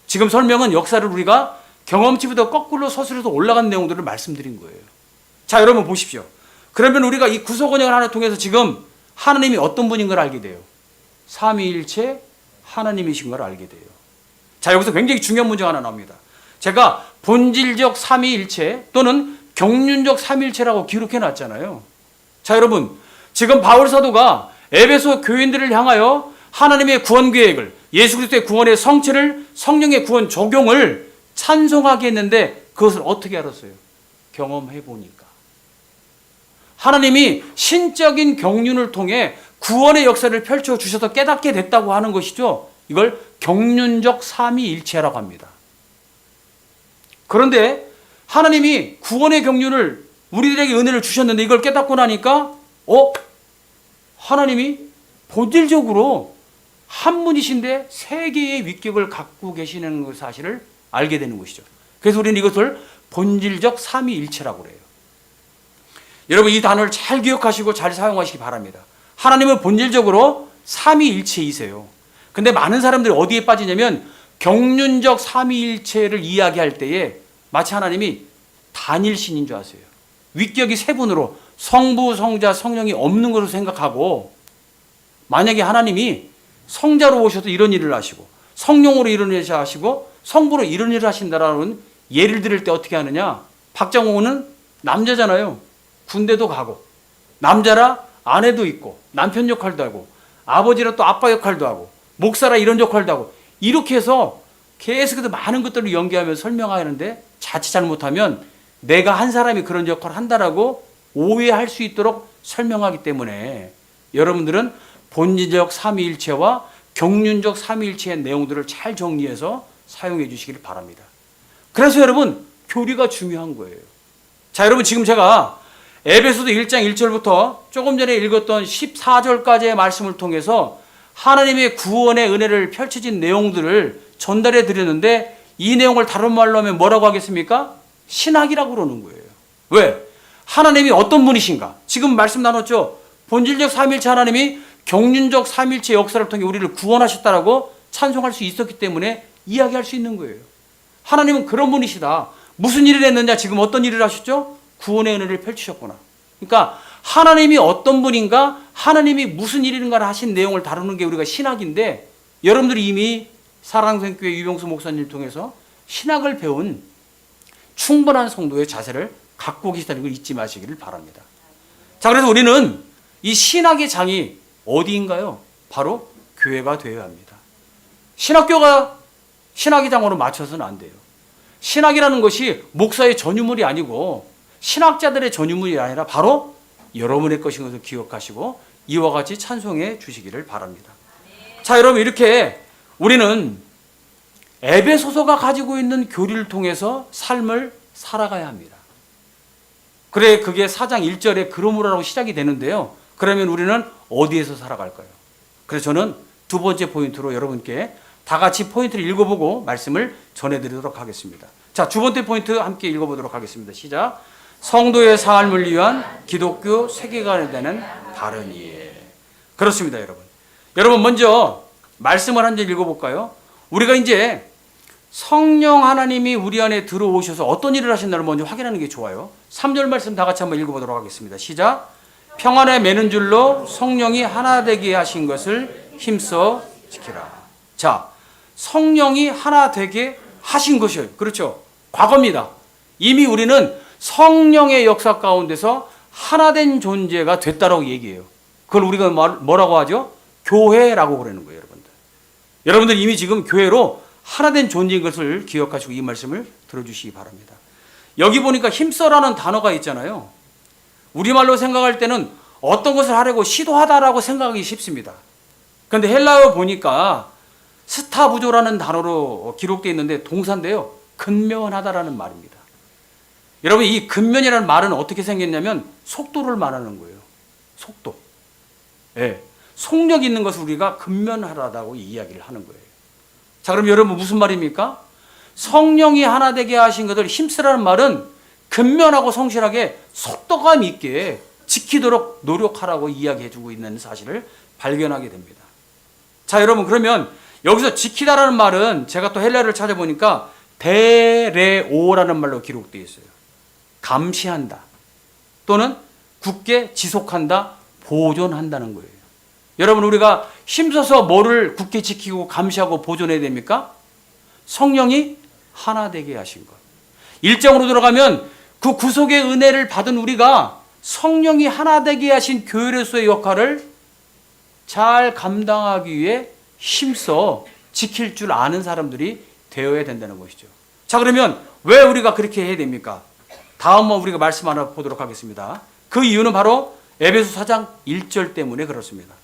지금 설명은 역사를 우리가 경험치부터 거꾸로 서술해서 올라간 내용들을 말씀드린 거예요. 자, 여러분 보십시오. 그러면 우리가 이 구속 언약을 하나 통해서 지금 하나님이 어떤 분인 걸 알게 돼요. 삼위일체 하나님이신 걸 알게 돼요. 자, 여기서 굉장히 중요한 문제가 하나 나옵니다. 제가 본질적 삼위일체 또는 경륜적 삼위일체라고 기록해 놨잖아요. 자, 여러분, 지금 바울 사도가 에베소 교인들을 향하여 하나님의 구원 계획을, 예수 그리스도의 구원의 성취를, 성령의 구원 적용을 찬송하게 했는데 그것을 어떻게 알았어요? 경험해 보니까. 하나님이 신적인 경륜을 통해 구원의 역사를 펼쳐 주셔서 깨닫게 됐다고 하는 것이죠. 이걸 경륜적 삼위일체라고 합니다. 그런데 하나님이 구원의 경륜을 우리들에게 은혜를 주셨는데 이걸 깨닫고 나니까 하나님이 본질적으로 한 분이신데 세 개의 위격을 갖고 계시는 그 사실을 알게 되는 것이죠. 그래서 우리는 이것을 본질적 삼위일체라고 그래요. 여러분, 이 단어를 잘 기억하시고 잘 사용하시기 바랍니다. 하나님은 본질적으로 삼위일체이세요. 근데 많은 사람들이 어디에 빠지냐면 경륜적 삼위일체를 이야기할 때에 마치 하나님이 단일신인 줄 아세요. 위격이 세 분으로 성부, 성자, 성령이 없는 것으로 생각하고, 만약에 하나님이 성자로 오셔서 이런 일을 하시고 성령으로 이런 일을 하시고 성부로 이런 일을 하신다라는 예를 들을 때 어떻게 하느냐. 박장호는 남자잖아요. 군대도 가고 남자라 아내도 있고 남편 역할도 하고 아버지라 또 아빠 역할도 하고 목사라 이런 역할도 하고 이렇게 해서 계속해서 많은 것들을 연계하면서 설명하는데 자칫 잘못하면 내가 한 사람이 그런 역할을 한다라고 오해할 수 있도록 설명하기 때문에 여러분들은 본질적 삼위일체와 경륜적 삼위일체의 내용들을 잘 정리해서 사용해 주시길 바랍니다. 그래서 여러분, 교리가 중요한 거예요. 자, 여러분, 지금 제가 에베소서 1장 1절부터 조금 전에 읽었던 14절까지의 말씀을 통해서 하나님의 구원의 은혜를 펼쳐진 내용들을 전달해 드렸는데 이 내용을 다른 말로 하면 뭐라고 하겠습니까? 신학이라고 그러는 거예요. 왜? 하나님이 어떤 분이신가? 지금 말씀 나눴죠? 본질적 삼위일체 하나님이 경륜적 삼위일체 역사를 통해 우리를 구원하셨다라고 찬송할 수 있었기 때문에 이야기할 수 있는 거예요. 하나님은 그런 분이시다. 무슨 일을 했느냐? 지금 어떤 일을 하셨죠? 구원의 은혜를 펼치셨구나. 그러니까 하나님이 어떤 분인가, 하나님이 무슨 일인가를 하신 내용을 다루는 게 우리가 신학인데, 여러분들이 이미 사랑생교회 유병수 목사님을 통해서 신학을 배운 충분한 성도의 자세를 갖고 계시다는 걸 잊지 마시기를 바랍니다. 자, 그래서 우리는 이 신학의 장이 어디인가요? 바로 교회가 되어야 합니다. 신학교가 신학의 장으로 맞춰서는 안 돼요. 신학이라는 것이 목사의 전유물이 아니고 신학자들의 전유물이 아니라 바로 여러분의 것인 것을 기억하시고 이와 같이 찬송해 주시기를 바랍니다. 자, 여러분, 이렇게 우리는 에베소서가 가지고 있는 교리를 통해서 삶을 살아가야 합니다. 그래, 그게 4장 1절에 그러므로라고 시작이 되는데요. 그러면 우리는 어디에서 살아갈까요? 그래서 저는 두 번째 포인트로 여러분께 다 같이 포인트를 읽어보고 말씀을 전해드리도록 하겠습니다. 자, 두 번째 포인트 함께 읽어보도록 하겠습니다. 시작. 성도의 삶을 위한 기독교 세계관에 대한 바른 이해. 그렇습니다, 여러분. 여러분, 먼저 말씀을 한 절 읽어볼까요? 우리가 이제 성령 하나님이 우리 안에 들어오셔서 어떤 일을 하신다를 먼저 확인하는 게 좋아요. 3절 말씀 다 같이 한번 읽어보도록 하겠습니다. 시작. 평안에 매는 줄로 성령이 하나 되게 하신 것을 힘써 지키라. 자, 성령이 하나 되게 하신 것이에요. 그렇죠? 과거입니다. 이미 우리는 성령의 역사 가운데서 하나된 존재가 됐다라고 얘기해요. 그걸 우리가 뭐라고 하죠? 교회라고 그러는 거예요, 여러분들. 여러분들 이미 지금 교회로 하나된 존재인 것을 기억하시고 이 말씀을 들어주시기 바랍니다. 여기 보니까 힘써라는 단어가 있잖아요. 우리말로 생각할 때는 어떤 것을 하려고 시도하다라고 생각하기 쉽습니다. 그런데 헬라어 보니까 스타부조라는 단어로 기록되어 있는데 동사인데요. 근면하다라는 말입니다. 여러분, 이 근면이라는 말은 어떻게 생겼냐면 속도를 말하는 거예요. 속도. 예. 속력 있는 것을 우리가 근면하다고 이야기를 하는 거예요. 자, 그럼 여러분 무슨 말입니까? 성령이 하나 되게 하신 것을 힘쓰라는 말은 근면하고 성실하게 속도감 있게 지키도록 노력하라고 이야기해주고 있는 사실을 발견하게 됩니다. 자, 여러분, 그러면 여기서 지키다라는 말은 제가 또 헬라어를 찾아보니까 데레오라는 말로 기록되어 있어요. 감시한다 또는 굳게 지속한다, 보존한다는 거예요. 여러분, 우리가 힘써서 뭐를 굳게 지키고 감시하고 보존해야 됩니까? 성령이 하나 되게 하신 것. 1장으로 들어가면 그 구속의 은혜를 받은 우리가 성령이 하나 되게 하신 교회로서의 역할을 잘 감당하기 위해 힘써 지킬 줄 아는 사람들이 되어야 된다는 것이죠. 자, 그러면 왜 우리가 그렇게 해야 됩니까? 다음은 우리가 말씀 하나 보도록 하겠습니다. 그 이유는 바로 에베소 4장 1절 때문에 그렇습니다.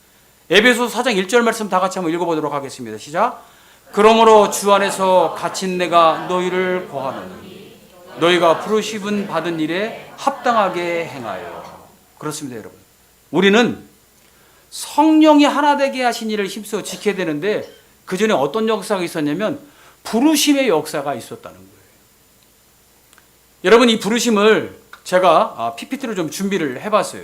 에베소 4장 1절 말씀 다 같이 한번 읽어보도록 하겠습니다. 시작. 그러므로 주 안에서 갇힌 내가 너희를 고하노니 너희가 부르심은 받은 일에 합당하게 행하여. 그렇습니다, 여러분. 우리는 성령이 하나 되게 하신 일을 힘써 지켜야 되는데 그 전에 어떤 역사가 있었냐면 부르심의 역사가 있었다는 거예요. 여러분, 이 부르심을 제가 PPT로 좀 준비를 해봤어요.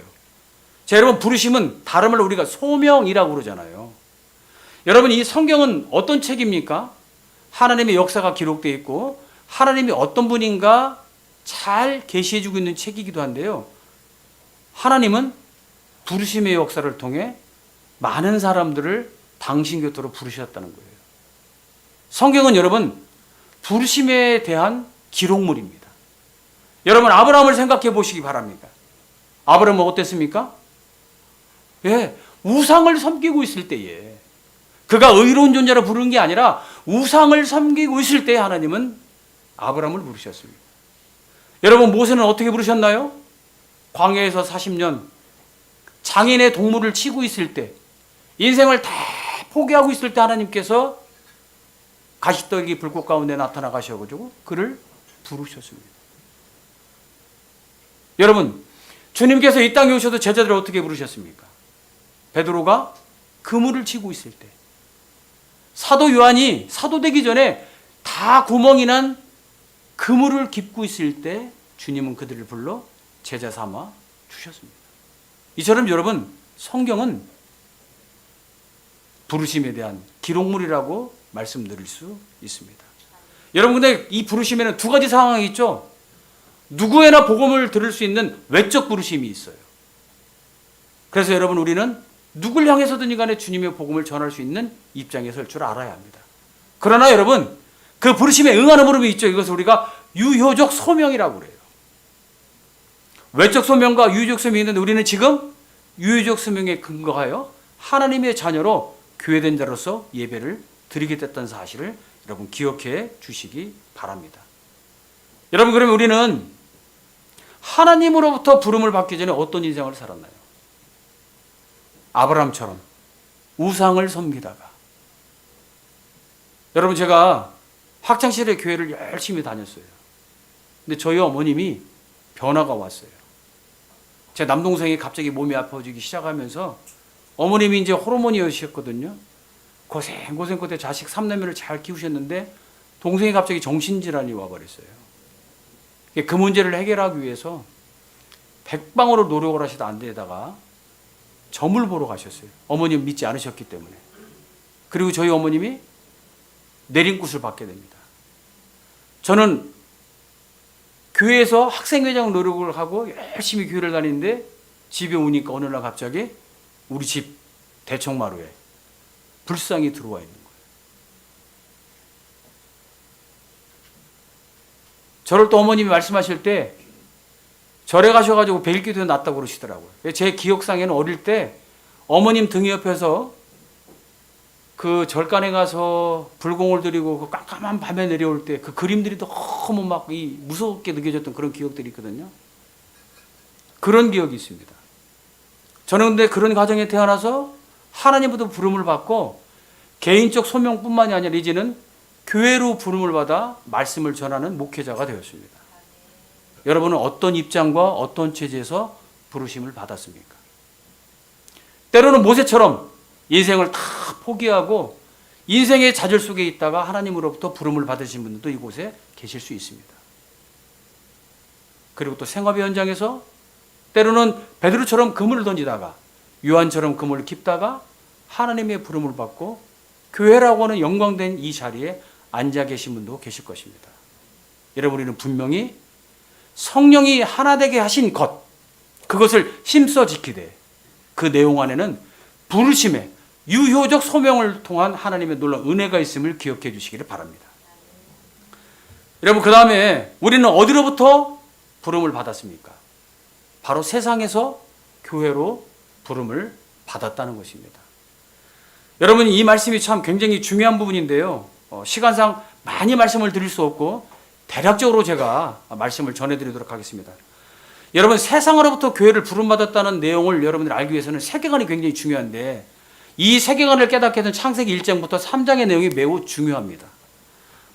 자, 여러분, 부르심은 다른 말로 우리가 소명이라고 그러잖아요. 여러분, 이 성경은 어떤 책입니까? 하나님의 역사가 기록되어 있고 하나님이 어떤 분인가 잘 계시해주고 있는 책이기도 한데요. 하나님은 부르심의 역사를 통해 많은 사람들을 당신 곁으로 부르셨다는 거예요. 성경은 여러분 부르심에 대한 기록물입니다. 여러분, 아브라함을 생각해 보시기 바랍니다. 아브라함은 어땠습니까? 예, 우상을 섬기고 있을 때에 그가 의로운 존재로 부르는 게 아니라 우상을 섬기고 있을 때에 하나님은 아브라함을 부르셨습니다. 여러분, 모세는 어떻게 부르셨나요? 광야에서 40년 장인의 동물을 치고 있을 때, 인생을 다 포기하고 있을 때 하나님께서 가시떡이 불꽃 가운데 나타나 가셔가지고 그를 부르셨습니다. 여러분, 주님께서 이 땅에 오셔도 제자들을 어떻게 부르셨습니까? 베드로가 그물을 치고 있을 때, 사도 요한이 사도 되기 전에 다 구멍이 난 그물을 깁고 있을 때 주님은 그들을 불러 제자 삼아 주셨습니다. 이처럼 여러분, 성경은 부르심에 대한 기록물이라고 말씀드릴 수 있습니다. 여러분, 근데 이 부르심에는 두 가지 상황이 있죠. 누구에나 복음을 들을 수 있는 외적 부르심이 있어요. 그래서 여러분, 우리는 누굴 향해서든지 간에 주님의 복음을 전할 수 있는 입장에 설 줄 알아야 합니다. 그러나 여러분, 그 부르심에 응하는 부름이 있죠. 이것을 우리가 유효적 소명이라고 그래요. 외적 소명과 유유적 소명이 있는데 우리는 지금 유유적 소명에 근거하여 하나님의 자녀로 교회된 자로서 예배를 드리게 됐다는 사실을 여러분 기억해 주시기 바랍니다. 여러분, 그러면 우리는 하나님으로부터 부름을 받기 전에 어떤 인생을 살았나요? 아브라함처럼 우상을 섬기다가. 여러분, 제가 학창시절에 교회를 열심히 다녔어요. 근데 저희 어머님이 변화가 왔어요. 제 남동생이 갑자기 몸이 아파지기 시작하면서 어머님이 이제 호르몬이었거든요. 고생 끝에 자식 3남매를 잘 키우셨는데 동생이 갑자기 정신질환이 와버렸어요. 그 문제를 해결하기 위해서 백방으로 노력을 하시다 안 되다가 점을 보러 가셨어요. 어머님 믿지 않으셨기 때문에. 그리고 저희 어머님이 내린굿을 받게 됩니다. 저는 교회에서 학생회장 노력을 하고 열심히 교회를 다니는데 집에 오니까 어느 날 갑자기 우리 집 대청마루에 불상이 들어와 있는 거예요. 저를 또 어머님이 말씀하실 때 절에 가셔가지고 벨기도 났다고 그러시더라고요. 제 기억상에는 어릴 때 어머님 등 옆에서 그 절간에 가서 불공을 드리고 그 깜깜한 밤에 내려올 때 그 그림들이 너무 막 무섭게 느껴졌던 그런 기억들이 있거든요. 그런 기억이 있습니다. 저는 근데 그런 가정에 태어나서 하나님부터 부름을 받고 개인적 소명뿐만이 아니라 이제는 교회로 부름을 받아 말씀을 전하는 목회자가 되었습니다. 여러분은 어떤 입장과 어떤 체제에서 부르심을 받았습니까? 때로는 모세처럼 인생을 다 포기하고 인생의 좌절 속에 있다가 하나님으로부터 부름을 받으신 분들도 이곳에 계실 수 있습니다. 그리고 또 생업의 현장에서 때로는 베드로처럼 그물을 던지다가 요한처럼 그물을 깁다가 하나님의 부름을 받고 교회라고 하는 영광된 이 자리에 앉아 계신 분도 계실 것입니다. 여러분, 우리는 분명히 성령이 하나 되게 하신 것, 그것을 힘써 지키되 그 내용 안에는 부르심의 유효적 소명을 통한 하나님의 놀라운 은혜가 있음을 기억해 주시기를 바랍니다. 여러분, 그 다음에 우리는 어디로부터 부름을 받았습니까? 바로 세상에서 교회로 부름을 받았다는 것입니다. 여러분, 이 말씀이 참 굉장히 중요한 부분인데요. 시간상 많이 말씀을 드릴 수 없고 대략적으로 제가 말씀을 전해드리도록 하겠습니다. 여러분, 세상으로부터 교회를 부름받았다는 내용을 여러분들이 알기 위해서는 세계관이 굉장히 중요한데 이 세계관을 깨닫게 된 창세기 1장부터 3장의 내용이 매우 중요합니다.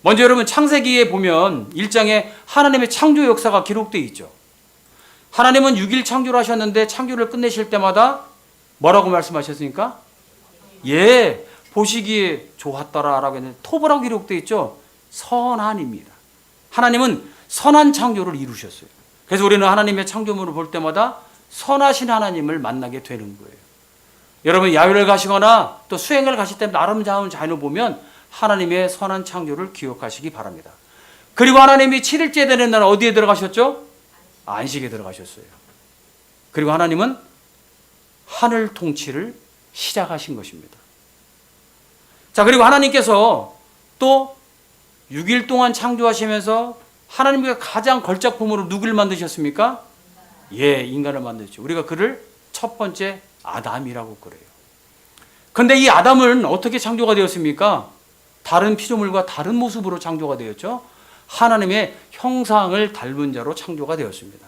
먼저 여러분, 창세기에 보면 1장에 하나님의 창조 역사가 기록되어 있죠. 하나님은 6일 창조를 하셨는데 창조를 끝내실 때마다 뭐라고 말씀하셨습니까? 예, 보시기에 좋았더라라고 했는데 토브라고 기록되어 있죠. 선한입니다. 하나님은 선한 창조를 이루셨어요. 그래서 우리는 하나님의 창조물을 볼 때마다 선하신 하나님을 만나게 되는 거예요. 여러분, 야외를 가시거나 또 수행을 가실 때 아름다운 자연을 보면 하나님의 선한 창조를 기억하시기 바랍니다. 그리고 하나님이 7일째 되는 날 어디에 들어가셨죠? 안식에 들어가셨어요. 그리고 하나님은 하늘 통치를 시작하신 것입니다. 자, 그리고 하나님께서 또 6일 동안 창조하시면서 하나님께서 가장 걸작품으로 누구를 만드셨습니까? 예, 인간을 만드셨죠. 우리가 그를 첫 번째 아담이라고 그래요. 그런데 이 아담은 어떻게 창조가 되었습니까? 다른 피조물과 다른 모습으로 창조가 되었죠. 하나님의 형상을 닮은 자로 창조가 되었습니다.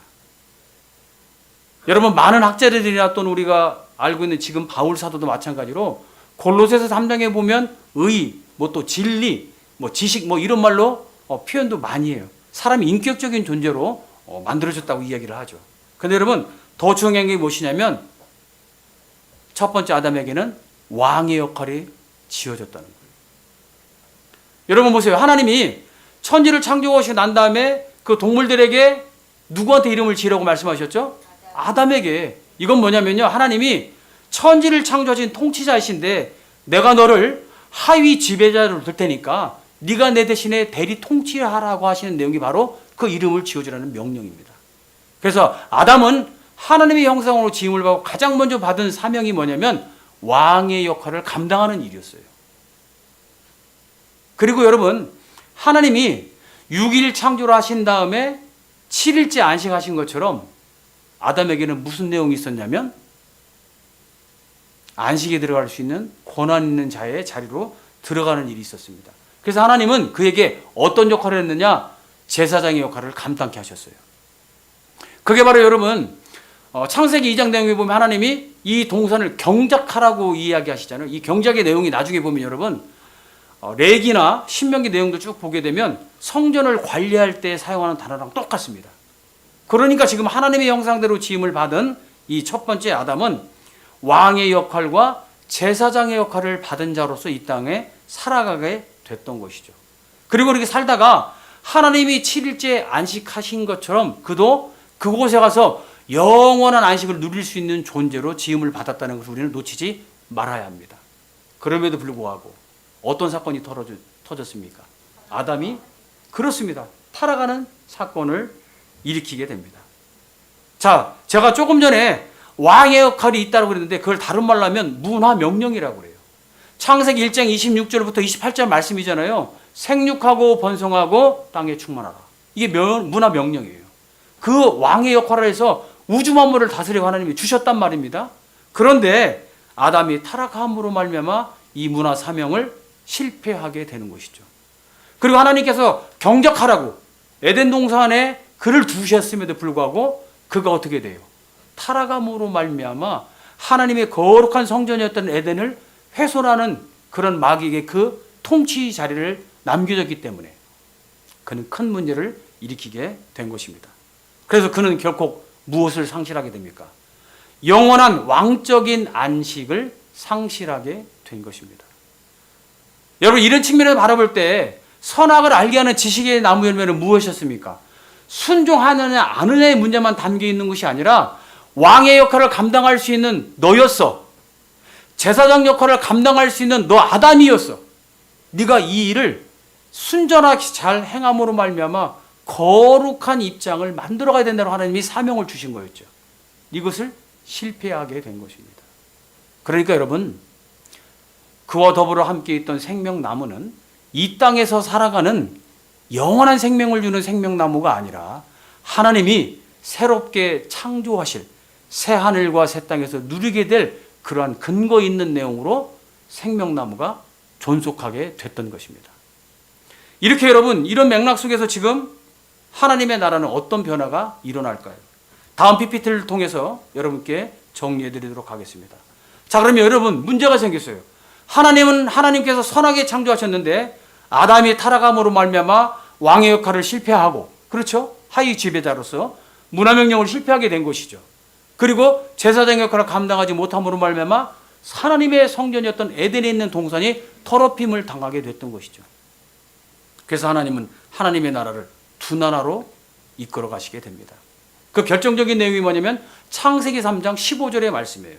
여러분, 많은 학자들이나 또는 우리가 알고 있는 지금 바울 사도도 마찬가지로 골로새서 3장에 보면 의, 뭐 또 진리, 뭐 지식, 뭐 이런 말로 표현도 많이 해요. 사람이 인격적인 존재로 만들어졌다고 이야기를 하죠. 그런데 여러분, 더 중요한 게 무엇이냐면 첫 번째 아담에게는 왕의 역할이 지어졌다는 거예요. 여러분 보세요. 하나님이 천지를 창조하시고 난 다음에 그 동물들에게 누구한테 이름을 지으라고 말씀하셨죠? 아담에게. 이건 뭐냐면요, 하나님이 천지를 창조하신 통치자이신데 내가 너를 하위 지배자로 둘 테니까 네가 내 대신에 대리 통치하라고 하시는 내용이 바로 그 이름을 지어주라는 명령입니다. 그래서 아담은 하나님의 형상으로 지음을 받고 가장 먼저 받은 사명이 뭐냐면 왕의 역할을 감당하는 일이었어요. 그리고 여러분, 하나님이 6일 창조를 하신 다음에 7일째 안식하신 것처럼 아담에게는 무슨 내용이 있었냐면 안식에 들어갈 수 있는 권한 있는 자의 자리로 들어가는 일이 있었습니다. 그래서 하나님은 그에게 어떤 역할을 했느냐? 제사장의 역할을 감당케 하셨어요. 그게 바로 여러분 창세기 2장 내용에 보면 하나님이 이 동산을 경작하라고 이야기하시잖아요. 이 경작의 내용이 나중에 보면 여러분 레기나 신명기 내용도 쭉 보게 되면 성전을 관리할 때 사용하는 단어랑 똑같습니다. 그러니까 지금 하나님의 형상대로 지음을 받은 이 첫 번째 아담은 왕의 역할과 제사장의 역할을 받은 자로서 이 땅에 살아가게 됐던 것이죠. 그리고 이렇게 살다가 하나님이 7일째 안식하신 것처럼 그도 그곳에 가서 영원한 안식을 누릴 수 있는 존재로 지음을 받았다는 것을 우리는 놓치지 말아야 합니다. 그럼에도 불구하고 어떤 사건이 터졌습니까? 아담이 그렇습니다. 타락하는 사건을 일으키게 됩니다. 자, 제가 조금 전에 왕의 역할이 있다고 그랬는데 그걸 다른 말로 하면 문화명령이라고 그래요. 창세기 1장 26절부터 28절 말씀이잖아요. 생육하고 번성하고 땅에 충만하라. 이게 문화명령이에요. 그 왕의 역할을 해서 우주 만물을 다스리고 하나님이 주셨단 말입니다. 그런데 아담이 타락함으로 말미암아 이 문화 사명을 실패하게 되는 것이죠. 그리고 하나님께서 경작하라고 에덴 동산에 그를 두셨음에도 불구하고 그가 어떻게 돼요? 타락함으로 말미암아 하나님의 거룩한 성전이었던 에덴을 훼손하는 그런 마귀에게 그 통치 자리를 남겨줬기 때문에 그는 큰 문제를 일으키게 된 것입니다. 그래서 그는 결코 무엇을 상실하게 됩니까? 영원한 왕적인 안식을 상실하게 된 것입니다. 여러분 이런 측면을 바라볼 때 선악을 알게 하는 지식의 나무 열매는 무엇이었습니까? 순종하느냐 안 하느냐의 문제만 담겨 있는 것이 아니라 왕의 역할을 감당할 수 있는 너였어. 제사장 역할을 감당할 수 있는 너 아담이었어. 네가 이 일을 순전하게 잘 행함으로 말미암아 거룩한 입장을 만들어가야 된다고 하나님이 사명을 주신 거였죠. 이것을 실패하게 된 것입니다. 그러니까 여러분 그와 더불어 함께 있던 생명나무는 이 땅에서 살아가는 영원한 생명을 주는 생명나무가 아니라 하나님이 새롭게 창조하실 새 하늘과 새 땅에서 누리게 될 그러한 근거 있는 내용으로 생명나무가 존속하게 됐던 것입니다. 이렇게 여러분 이런 맥락 속에서 지금 하나님의 나라는 어떤 변화가 일어날까요? 다음 PPT를 통해서 여러분께 정리해 드리도록 하겠습니다. 자, 그러면 여러분 문제가 생겼어요. 하나님께서 선하게 창조하셨는데 아담이 타락함으로 말미암아 왕의 역할을 실패하고 그렇죠? 하위 지배자로서 문화명령을 실패하게 된 것이죠. 그리고 제사장 역할을 감당하지 못함으로 말미암아 하나님의 성전이었던 에덴에 있는 동산이 더럽힘을 당하게 됐던 것이죠. 그래서 하나님은 하나님의 나라를 두 나라로 이끌어 가시게 됩니다. 그 결정적인 내용이 뭐냐면 창세기 3장 15절의 말씀이에요.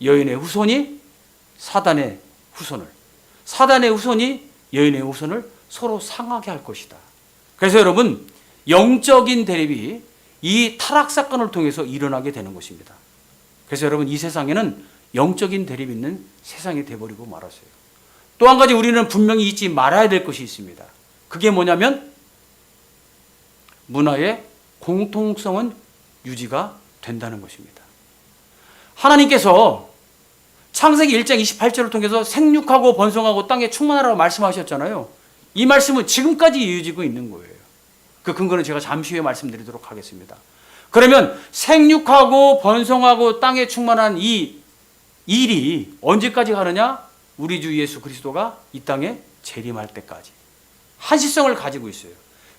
여인의 후손이 사단의 후손을, 사단의 후손이 여인의 후손을 서로 상하게 할 것이다. 그래서 여러분 영적인 대립이 이 타락 사건을 통해서 일어나게 되는 것입니다. 그래서 여러분 이 세상에는 영적인 대립이 있는 세상이 돼버리고 말았어요. 또 한 가지 우리는 분명히 잊지 말아야 될 것이 있습니다. 그게 뭐냐면 문화의 공통성은 유지가 된다는 것입니다. 하나님께서 창세기 1장 28절을 통해서 생육하고 번성하고 땅에 충만하라고 말씀하셨잖아요. 이 말씀은 지금까지 이어지고 있는 거예요. 그 근거는 제가 잠시 후에 말씀드리도록 하겠습니다. 그러면 생육하고 번성하고 땅에 충만한 이 일이 언제까지 가느냐? 우리 주 예수 그리스도가 이 땅에 재림할 때까지 한시성을 가지고 있어요.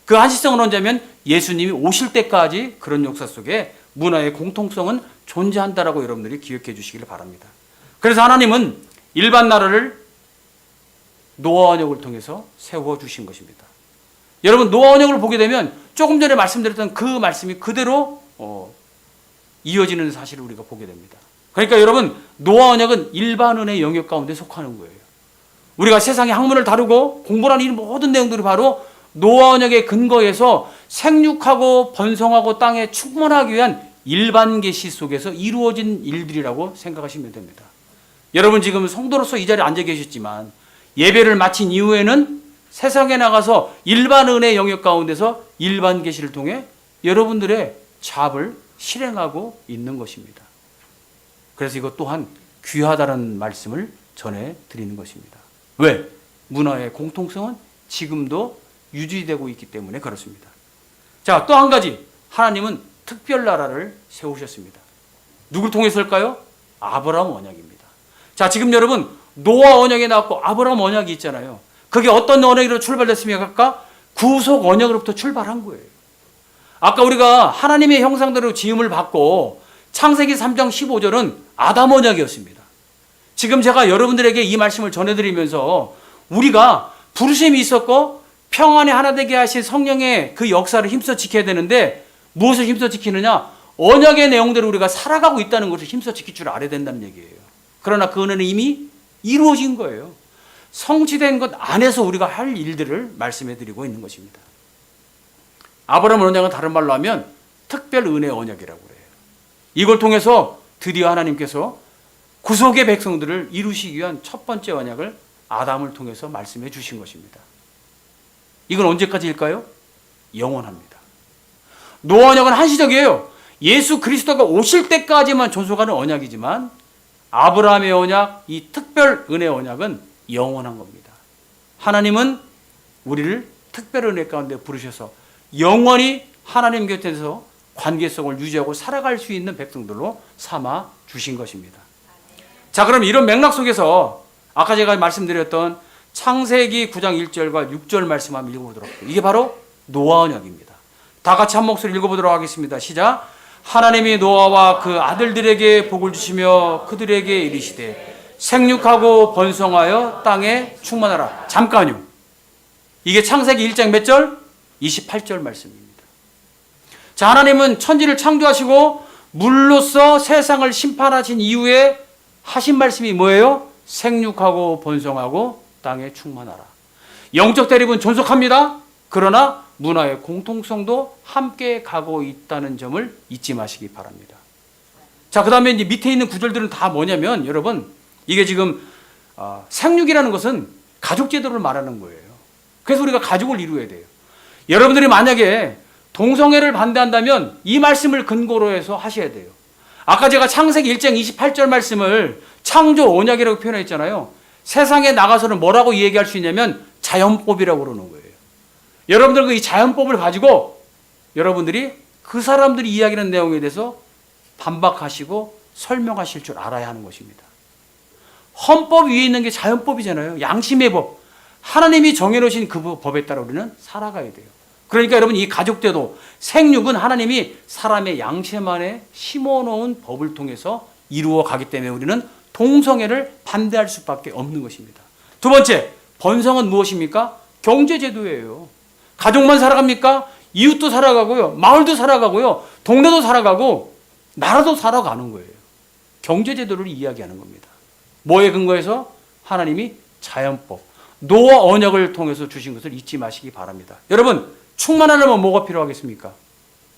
그 한시성은 언제냐면 예수님이 오실 때까지 그런 역사 속에 문화의 공통성은 존재한다라고 여러분들이 기억해 주시기를 바랍니다. 그래서 하나님은 일반 나라를 노아 언약을 통해서 세워 주신 것입니다. 여러분 노아 언약을 보게 되면 조금 전에 말씀드렸던 그 말씀이 그대로 이어지는 사실을 우리가 보게 됩니다. 그러니까 여러분 노아 언약은 일반은의 영역 가운데 속하는 거예요. 우리가 세상의 학문을 다루고 공부하는 이 모든 내용들이 바로 노아 언약의 근거에서 생육하고 번성하고 땅에 충만하기 위한 일반 계시 속에서 이루어진 일들이라고 생각하시면 됩니다. 여러분 지금 성도로서 이 자리에 앉아 계셨지만 예배를 마친 이후에는 세상에 나가서 일반 은혜 영역 가운데서 일반 계시를 통해 여러분들의 잡을 실행하고 있는 것입니다. 그래서 이것 또한 귀하다는 말씀을 전해드리는 것입니다. 왜? 문화의 공통성은 지금도 유지되고 있기 때문에 그렇습니다. 자, 또 한 가지. 하나님은 특별 나라를 세우셨습니다. 누굴 통해서일까요? 아브라함 언약입니다. 자, 지금 여러분 노아 언약이 나왔고 아브라함 언약이 있잖아요. 그게 어떤 언약으로 출발됐습니까? 구속 언약으로부터 출발한 거예요. 아까 우리가 하나님의 형상대로 지음을 받고 창세기 3장 15절은 아담 언약이었습니다. 지금 제가 여러분들에게 이 말씀을 전해드리면서 우리가 부르심이 있었고 평안의 하나 되게 하신 성령의 그 역사를 힘써 지켜야 되는데 무엇을 힘써 지키느냐? 언약의 내용대로 우리가 살아가고 있다는 것을 힘써 지킬 줄 알아야 된다는 얘기예요. 그러나 그 은혜는 이미 이루어진 거예요. 성취된 것 안에서 우리가 할 일들을 말씀해 드리고 있는 것입니다. 아브라함 언약은 다른 말로 하면 특별 은혜 언약이라고 그래요. 이걸 통해서 드디어 하나님께서 구속의 백성들을 이루시기 위한 첫 번째 언약을 아담을 통해서 말씀해 주신 것입니다. 이건 언제까지일까요? 영원합니다. 노아 언약은 한시적이에요. 예수 그리스도가 오실 때까지만 존속하는 언약이지만 아브라함의 언약, 이 특별 은혜 언약은 영원한 겁니다. 하나님은 우리를 특별 은혜 가운데 부르셔서 영원히 하나님 곁에서 관계성을 유지하고 살아갈 수 있는 백성들로 삼아 주신 것입니다. 자, 그럼 이런 맥락 속에서 아까 제가 말씀드렸던 창세기 9장 1절과 6절 말씀 한번 읽어보도록 할게요. 이게 바로 노아 언약입니다. 다 같이 한 목소리 읽어보도록 하겠습니다. 시작. 하나님이 노아와 그 아들들에게 복을 주시며 그들에게 이르시되 생육하고 번성하여 땅에 충만하라. 잠깐요. 이게 창세기 1장 몇 절? 28절 말씀입니다. 자, 하나님은 천지를 창조하시고 물로써 세상을 심판하신 이후에 하신 말씀이 뭐예요? 생육하고 번성하고 땅에 충만하라. 영적 대립은 존속합니다. 그러나 문화의 공통성도 함께 가고 있다는 점을 잊지 마시기 바랍니다. 자, 그 다음에 이제 밑에 있는 구절들은 다 뭐냐면 여러분, 이게 지금 생육이라는 것은 가족 제도를 말하는 거예요. 그래서 우리가 가족을 이루어야 돼요. 여러분들이 만약에 동성애를 반대한다면 이 말씀을 근거로 해서 하셔야 돼요. 아까 제가 창세기 1장 28절 말씀을 창조 언약이라고 표현했잖아요. 세상에 나가서는 뭐라고 얘기할 수 있냐면 자연법이라고 그러는 거예요. 여러분들 이 자연법을 가지고 여러분들이 그 사람들이 이야기하는 내용에 대해서 반박하시고 설명하실 줄 알아야 하는 것입니다. 헌법 위에 있는 게 자연법이잖아요. 양심의 법. 하나님이 정해놓으신 그 법에 따라 우리는 살아가야 돼요. 그러니까 여러분 이 가족제도 생육은 하나님이 사람의 양심 안에 심어놓은 법을 통해서 이루어 가기 때문에 우리는 동성애를 반대할 수밖에 없는 것입니다. 두 번째, 번성은 무엇입니까? 경제제도예요. 가족만 살아갑니까? 이웃도 살아가고요. 마을도 살아가고요. 동네도 살아가고 나라도 살아가는 거예요. 경제제도를 이야기하는 겁니다. 뭐에 근거해서? 하나님이 자연법, 노아 언약을 통해서 주신 것을 잊지 마시기 바랍니다. 여러분, 충만하려면 뭐가 필요하겠습니까?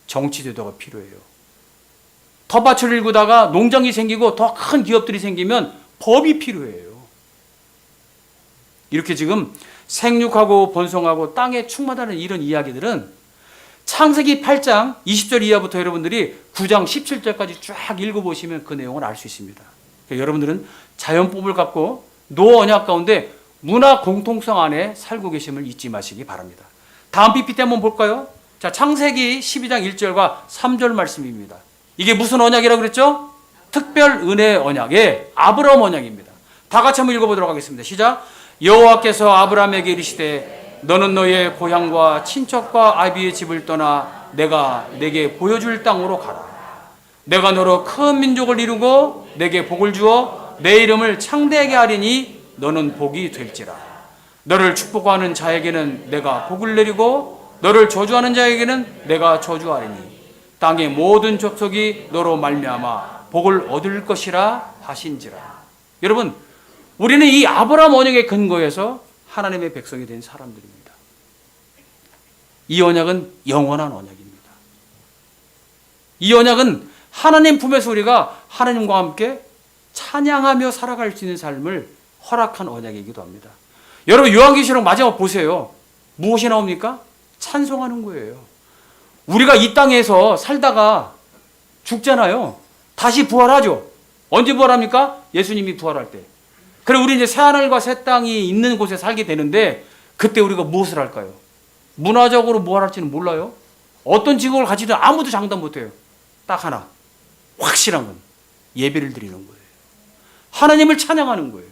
정치제도가 필요해요. 텃밭을 일구다가 농장이 생기고 더 큰 기업들이 생기면 법이 필요해요. 이렇게 지금 생육하고 번성하고 땅에 충만하는 이런 이야기들은 창세기 8장 20절 이하부터 여러분들이 9장 17절까지 쫙 읽어보시면 그 내용을 알 수 있습니다. 그러니까 여러분들은 자연법을 갖고 노아 언약 가운데 문화 공통성 안에 살고 계심을 잊지 마시기 바랍니다. 다음 PPT 한번 볼까요? 자, 창세기 12장 1절과 3절 말씀입니다. 이게 무슨 언약이라고 그랬죠? 특별 은혜 언약의 아브라함 언약입니다. 다 같이 한번 읽어보도록 하겠습니다. 시작. 여호와께서 아브라함에게 이르시되 너는 너의 고향과 친척과 아비의 집을 떠나 내가 내게 보여줄 땅으로 가라. 내가 너로 큰 민족을 이루고 내게 복을 주어 내 이름을 창대하게 하리니 너는 복이 될지라. 너를 축복하는 자에게는 내가 복을 내리고 너를 저주하는 자에게는 내가 저주하리니 땅의 모든 족속이 너로 말미암아 복을 얻을 것이라 하신지라. 여러분, 우리는 이 아브라함 언약의 근거에서 하나님의 백성이 된 사람들입니다. 이 언약은 영원한 언약입니다. 이 언약은 하나님 품에서 우리가 하나님과 함께 찬양하며 살아갈 수 있는 삶을 허락한 언약이기도 합니다. 여러분, 요한계시록 마지막 보세요. 무엇이 나옵니까? 찬송하는 거예요. 우리가 이 땅에서 살다가 죽잖아요. 다시 부활하죠. 언제 부활합니까? 예수님이 부활할 때. 그럼 우리 이제 새하늘과 새 땅이 있는 곳에 살게 되는데 그때 우리가 무엇을 할까요? 문화적으로 뭐 할지는 몰라요. 어떤 직업을 가지든 아무도 장담 못해요. 딱 하나 확실한 건 예배를 드리는 거예요. 하나님을 찬양하는 거예요.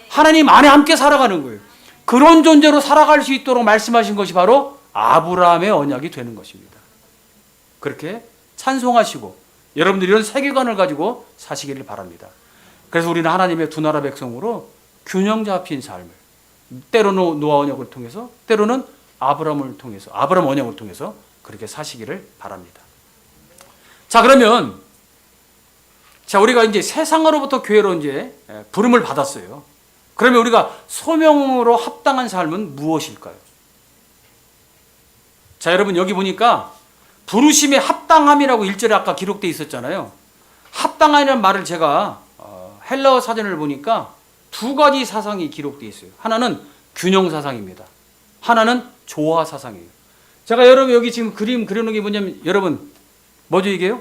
하나님 안에 함께 살아가는 거예요. 그런 존재로 살아갈 수 있도록 말씀하신 것이 바로 아브라함의 언약이 되는 것입니다. 그렇게 찬송하시고 여러분들이 이런 세계관을 가지고 사시기를 바랍니다. 그래서 우리는 하나님의 두 나라 백성으로 균형 잡힌 삶을 때로는 노아 언약을 통해서 때로는 아브라함을 통해서 아브라함 언약을 통해서 그렇게 사시기를 바랍니다. 자, 그러면 우리가 이제 세상으로부터 교회로 이제 부름을 받았어요. 그러면 우리가 소명으로 합당한 삶은 무엇일까요? 자, 여러분 여기 보니까 부르심에 합당함이라고 1절에 아까 기록되어 있었잖아요. 합당함이라는 말을 제가 헬라어 사전을 보니까 두 가지 사상이 기록되어 있어요. 하나는 균형 사상입니다. 하나는 조화 사상이에요. 제가 여러분 여기 지금 그림 그려놓은 게 뭐냐면 여러분 뭐죠 이게요?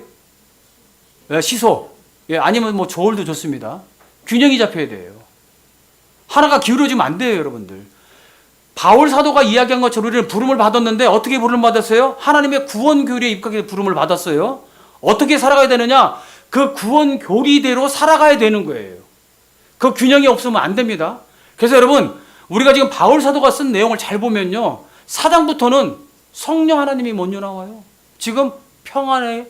시소. 아니면 뭐 저울도 좋습니다. 균형이 잡혀야 돼요. 하나가 기울어지면 안 돼요, 여러분들. 바울 사도가 이야기한 것처럼 우리는 부름을 받았는데 어떻게 부름을 받았어요? 하나님의 구원 교리에 입각해서 부름을 받았어요. 어떻게 살아가야 되느냐? 그 구원 교리대로 살아가야 되는 거예요. 그 균형이 없으면 안 됩니다. 그래서 여러분, 우리가 지금 바울 사도가 쓴 내용을 잘 보면요. 4장부터는 성령 하나님이 먼저 나와요. 지금 평안에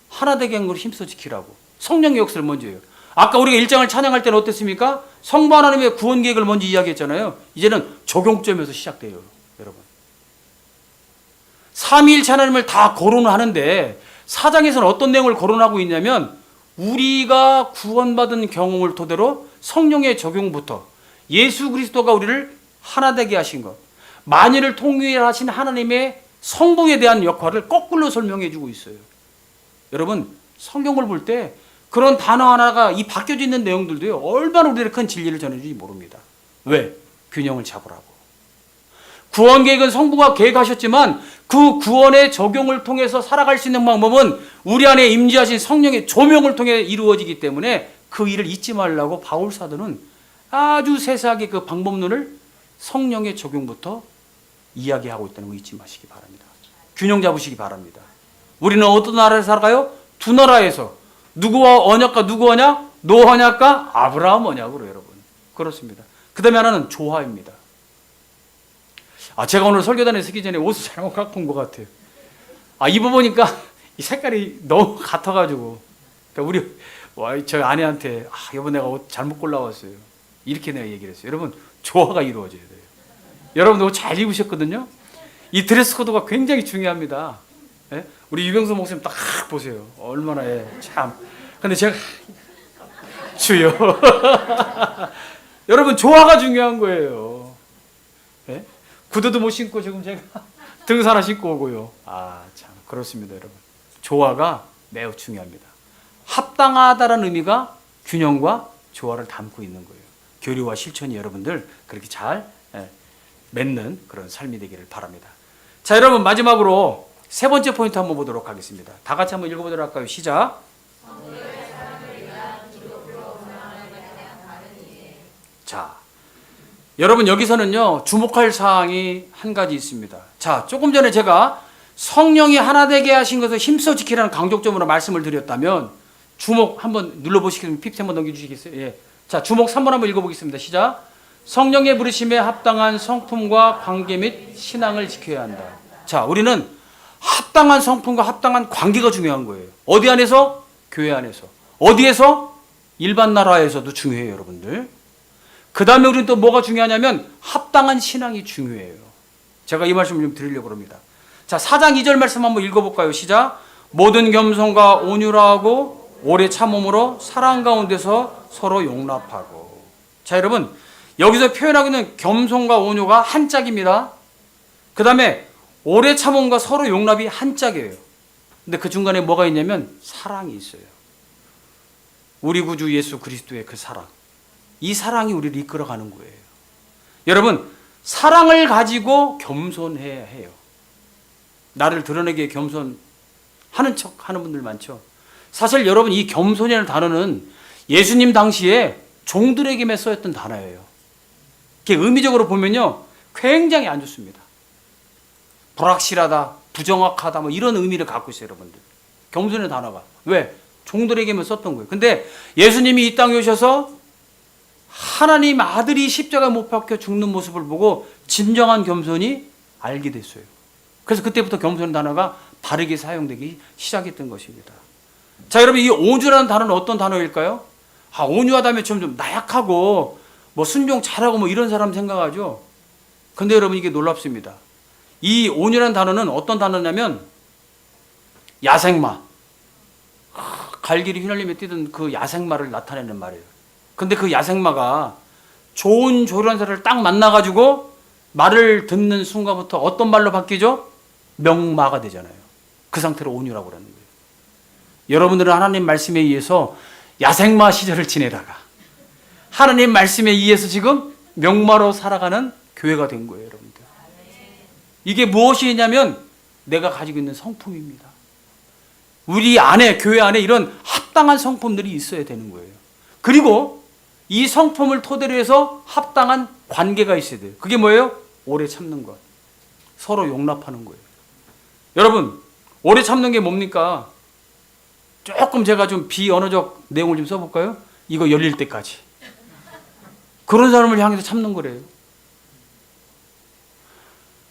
하나 되게 한 걸 힘써 지키라고. 성령의 역사를 먼저 해요. 아까 우리가 1장을 찬양할 때는 어땠습니까? 성부 하나님의 구원 계획을 먼저 이야기했잖아요. 이제는 적용점에서 시작돼요, 여러분. 삼위일체 하나님을 다 거론을 하는데 4장에서는 어떤 내용을 거론하고 있냐면 우리가 구원받은 경험을 토대로 성령의 적용부터 예수 그리스도가 우리를 하나 되게 하신 것, 만일을 통일하신 하나님의 성부에 대한 역할을 거꾸로 설명해 주고 있어요. 여러분, 성경을 볼 때 그런 단어 하나가 이 바뀌어져 있는 내용들도요, 얼마나 우리에게 큰 진리를 전해주는지 모릅니다. 왜? 균형을 잡으라고. 구원 계획은 성부가 계획하셨지만 그 구원의 적용을 통해서 살아갈 수 있는 방법은 우리 안에 임재하신 성령의 조명을 통해 이루어지기 때문에 그 일을 잊지 말라고 바울 사도는 아주 세세하게 그 방법론을 성령의 적용부터 이야기하고 있다는 거 잊지 마시기 바랍니다. 균형 잡으시기 바랍니다. 우리는 어떤 나라에 살아가요? 두 나라에서. 누구와 언약과 누구 언약? 노아 언약과 아브라함 언약으로 여러분. 그렇습니다. 그 다음에 하나는 조화입니다. 제가 오늘 설교단에 서기 전에 옷을 잘못 갖고 온 것 같아요. 입어보니까 이 색깔이 너무 같아가지고. 그러니까 저 아내한테, 여보 내가 옷 잘못 골라왔어요. 이렇게 내가 얘기를 했어요. 여러분, 조화가 이루어져야 돼요. 여러분 옷 잘 입으셨거든요? 이 드레스 코드가 굉장히 중요합니다. 예? 우리 유병수 목사님 딱 보세요. 얼마나 참. 근데 제가 주여. 여러분 조화가 중요한 거예요. 예? 구두도 못 신고 지금 제가 등산 하나 신고 오고요. 참 그렇습니다, 여러분. 조화가 매우 중요합니다. 합당하다라는 의미가 균형과 조화를 담고 있는 거예요. 교리와 실천이 여러분들 그렇게 잘 맺는 그런 삶이 되기를 바랍니다. 자, 여러분 마지막으로 세 번째 포인트 한번 보도록 하겠습니다. 다 같이 한번 읽어보도록 할까요? 시작. 자, 여러분 여기서는요 주목할 사항이 한 가지 있습니다. 자, 조금 전에 제가 성령이 하나 되게 하신 것을 힘써 지키라는 강조점으로 말씀을 드렸다면 주목 한번 눌러보시겠습니다. PPT 한번 넘겨주시겠어요? 예. 자, 주목 3번 한번 읽어보겠습니다. 시작. 성령의 부르심에 합당한 성품과 관계 및 신앙을 지켜야 한다. 자, 우리는 합당한 성품과 합당한 관계가 중요한 거예요. 어디 안에서? 교회 안에서. 어디에서? 일반 나라에서도 중요해요, 여러분들. 그 다음에 우리는 또 뭐가 중요하냐면 합당한 신앙이 중요해요. 제가 이 말씀을 좀 드리려고 합니다. 자, 4장 2절 말씀 한번 읽어볼까요? 시작. 모든 겸손과 온유하고 오래 참음으로 사랑 가운데서 서로 용납하고. 자, 여러분 여기서 표현하고 있는 겸손과 온유가 한 짝입니다. 그 다음에 오래 참음과 서로 용납이 한 짝이에요. 근데 그 중간에 뭐가 있냐면 사랑이 있어요. 우리 구주 예수 그리스도의 그 사랑. 이 사랑이 우리를 이끌어가는 거예요. 여러분, 사랑을 가지고 겸손해야 해요. 나를 드러내기에 겸손 하는 척 하는 분들 많죠. 사실 여러분, 이 겸손이라는 단어는 예수님 당시에 종들에게만 쓰였던 단어예요. 이게 의미적으로 보면요, 굉장히 안 좋습니다. 불확실하다, 부정확하다, 뭐 이런 의미를 갖고 있어요, 여러분들. 겸손의 단어가. 왜? 종들에게만 썼던 거예요. 근데 예수님이 이 땅에 오셔서 하나님 아들이 십자가에 못 박혀 죽는 모습을 보고 진정한 겸손이 알게 됐어요. 그래서 그때부터 겸손의 단어가 바르게 사용되기 시작했던 것입니다. 자, 여러분, 이 온유라는 단어는 어떤 단어일까요? 온유하다면 좀 나약하고 뭐 순종 잘하고 뭐 이런 사람 생각하죠. 근데 여러분, 이게 놀랍습니다. 이 온유라는 단어는 어떤 단어냐면 야생마, 갈길이 휘날리며 뛰던 그 야생마를 나타내는 말이에요. 근데 그 야생마가 좋은 조련사를 딱 만나가지고 말을 듣는 순간부터 어떤 말로 바뀌죠? 명마가 되잖아요. 그 상태로 온유라고 그러는 거예요. 여러분들은 하나님 말씀에 의해서 야생마 시절을 지내다가 하나님 말씀에 의해서 지금 명마로 살아가는 교회가 된 거예요, 여러분들. 이게 무엇이냐면 내가 가지고 있는 성품입니다. 우리 안에, 교회 안에 이런 합당한 성품들이 있어야 되는 거예요. 그리고 이 성품을 토대로 해서 합당한 관계가 있어야 돼요. 그게 뭐예요? 오래 참는 것. 서로 용납하는 거예요. 여러분, 오래 참는 게 뭡니까? 조금 제가 좀 비언어적 내용을 좀 써볼까요? 이거 열릴 때까지. 그런 사람을 향해서 참는 거래요.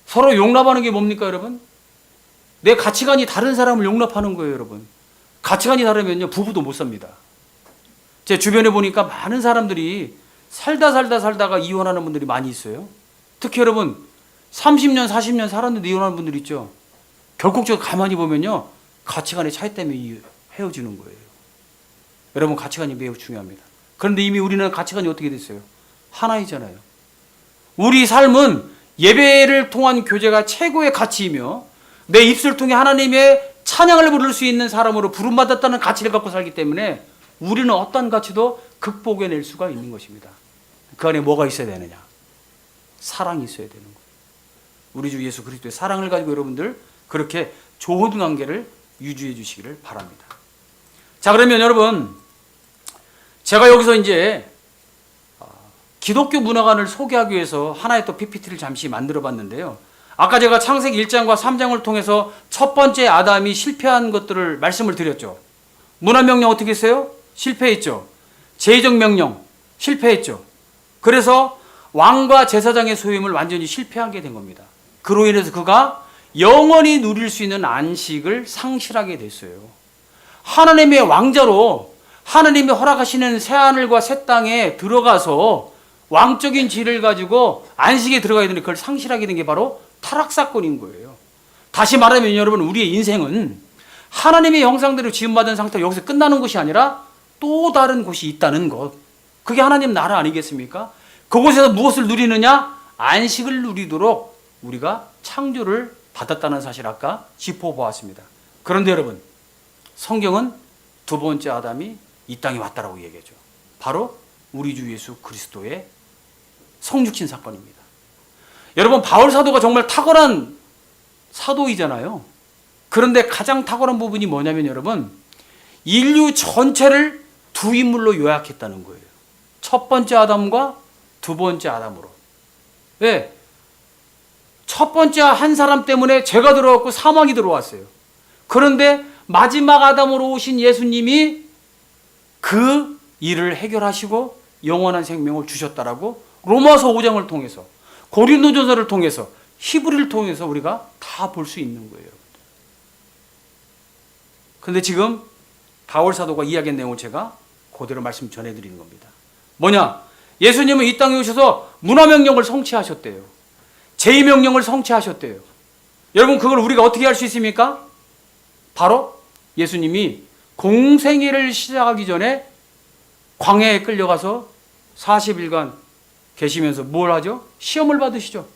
서로 용납하는 게 뭡니까, 여러분? 내 가치관이 다른 사람을 용납하는 거예요, 여러분. 가치관이 다르면요, 부부도 못 삽니다. 제 주변에 보니까 많은 사람들이 살다가 이혼하는 분들이 많이 있어요. 특히 여러분, 30년, 40년 살았는데 이혼하는 분들 있죠. 결국적으로 가만히 보면요, 가치관의 차이 때문에 헤어지는 거예요. 여러분, 가치관이 매우 중요합니다. 그런데 이미 우리는 가치관이 어떻게 됐어요? 하나이잖아요. 우리 삶은 예배를 통한 교제가 최고의 가치이며 내 입술을 통해 하나님의 찬양을 부를 수 있는 사람으로 부름받았다는 가치를 갖고 살기 때문에 우리는 어떤 가치도 극복해낼 수가 있는 것입니다. 그 안에 뭐가 있어야 되느냐? 사랑이 있어야 되는 거예요. 우리 주 예수 그리스도의 사랑을 가지고 여러분들 그렇게 좋은 관계를 유지해 주시기를 바랍니다. 자, 그러면 여러분, 제가 여기서 이제 기독교 문화관을 소개하기 위해서 하나의 또 PPT를 잠시 만들어 봤는데요. 아까 제가 창세기 1장과 3장을 통해서 첫 번째 아담이 실패한 것들을 말씀을 드렸죠. 문화명령 어떻게 했어요? 실패했죠. 제의적 명령 실패했죠. 그래서 왕과 제사장의 소임을 완전히 실패하게 된 겁니다. 그로 인해서 그가 영원히 누릴 수 있는 안식을 상실하게 됐어요. 하나님의 왕자로 하나님이 허락하시는 새하늘과 새 땅에 들어가서 왕적인 지위를 가지고 안식에 들어가야 되는데 그걸 상실하게 된 게 바로 타락사건인 거예요. 다시 말하면 여러분, 우리의 인생은 하나님의 형상대로 지음받은 상태로 여기서 끝나는 것이 아니라 또 다른 곳이 있다는 것. 그게 하나님 나라 아니겠습니까? 그곳에서 무엇을 누리느냐? 안식을 누리도록 우리가 창조를 받았다는 사실 아까 짚어보았습니다. 그런데 여러분, 성경은 두 번째 아담이 이 땅에 왔다라고 얘기하죠. 바로 우리 주 예수 그리스도의 성육신 사건입니다. 여러분, 바울 사도가 정말 탁월한 사도이잖아요. 그런데 가장 탁월한 부분이 뭐냐면 여러분, 인류 전체를 두 인물로 요약했다는 거예요. 첫 번째 아담과 두 번째 아담으로. 왜? 첫 번째 한 사람 때문에 죄가 들어왔고 사망이 들어왔어요. 그런데 마지막 아담으로 오신 예수님이 그 일을 해결하시고 영원한 생명을 주셨다라고 로마서 5장을 통해서, 고린도전서를 통해서, 히브리를 통해서 우리가 다 볼 수 있는 거예요. 그런데 지금 바울 사도가 이야기한 내용을 제가 그대로 말씀 전해드리는 겁니다. 뭐냐? 예수님은 이 땅에 오셔서 문화명령을 성취하셨대요. 제2명령을 성취하셨대요. 여러분, 그걸 우리가 어떻게 할 수 있습니까? 바로 예수님이 공생애를 시작하기 전에 광야에 끌려가서 40일간 계시면서 뭘 하죠? 시험을 받으시죠.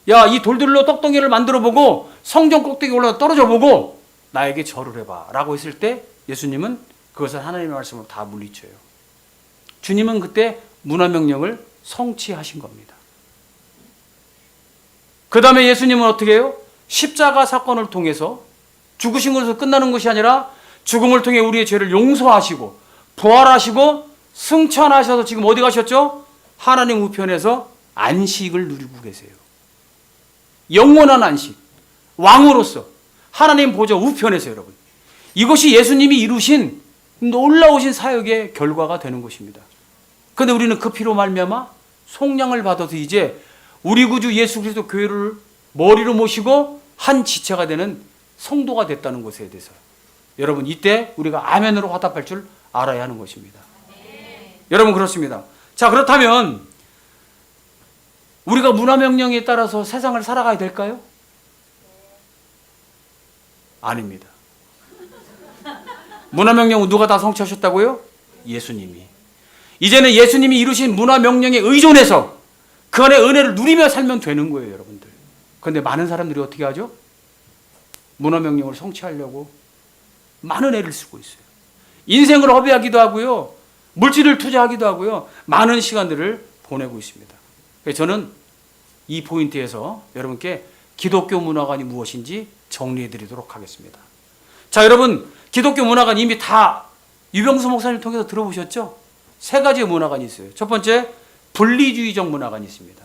야, 이 돌들로 떡덩이를 만들어 보고 성전 꼭대기 올라가 떨어져 보고 나에게 절을 해봐 라고 했을 때 예수님은 그것을 하나님의 말씀으로 다 물리쳐요. 주님은 그때 문화명령을 성취하신 겁니다. 그 다음에 예수님은 어떻게 해요? 십자가 사건을 통해서 죽으신 것으로 끝나는 것이 아니라 죽음을 통해 우리의 죄를 용서하시고 부활하시고 승천하셔서 지금 어디 가셨죠? 하나님 우편에서 안식을 누리고 계세요. 영원한 안식. 왕으로서 하나님 보좌 우편에서 여러분. 이것이 예수님이 이루신 놀라우신 사역의 결과가 되는 것입니다. 그런데 우리는 그 피로 말미암아 속량을 받아서 이제 우리 구주 예수 그리스도 교회를 머리로 모시고 한 지체가 되는 성도가 됐다는 것에 대해서 여러분 이때 우리가 아멘으로 화답할 줄 알아야 하는 것입니다. 여러분 그렇습니다. 자, 그렇다면 우리가 문화명령에 따라서 세상을 살아가야 될까요? 아닙니다. 문화명령은 누가 다 성취하셨다고요? 예수님이. 이제는 예수님이 이루신 문화명령에 의존해서 그 안에 은혜를 누리며 살면 되는 거예요, 여러분들. 그런데 많은 사람들이 어떻게 하죠? 문화명령을 성취하려고 많은 애를 쓰고 있어요. 인생을 허비하기도 하고요. 물질을 투자하기도 하고요. 많은 시간들을 보내고 있습니다. 그래서 저는 이 포인트에서 여러분께 기독교 문화관이 무엇인지 정리해 드리도록 하겠습니다. 자, 여러분 기독교 문화관 이미 다 유병수 목사님 통해서 들어보셨죠? 세 가지의 문화관이 있어요. 첫 번째, 분리주의적 문화관이 있습니다.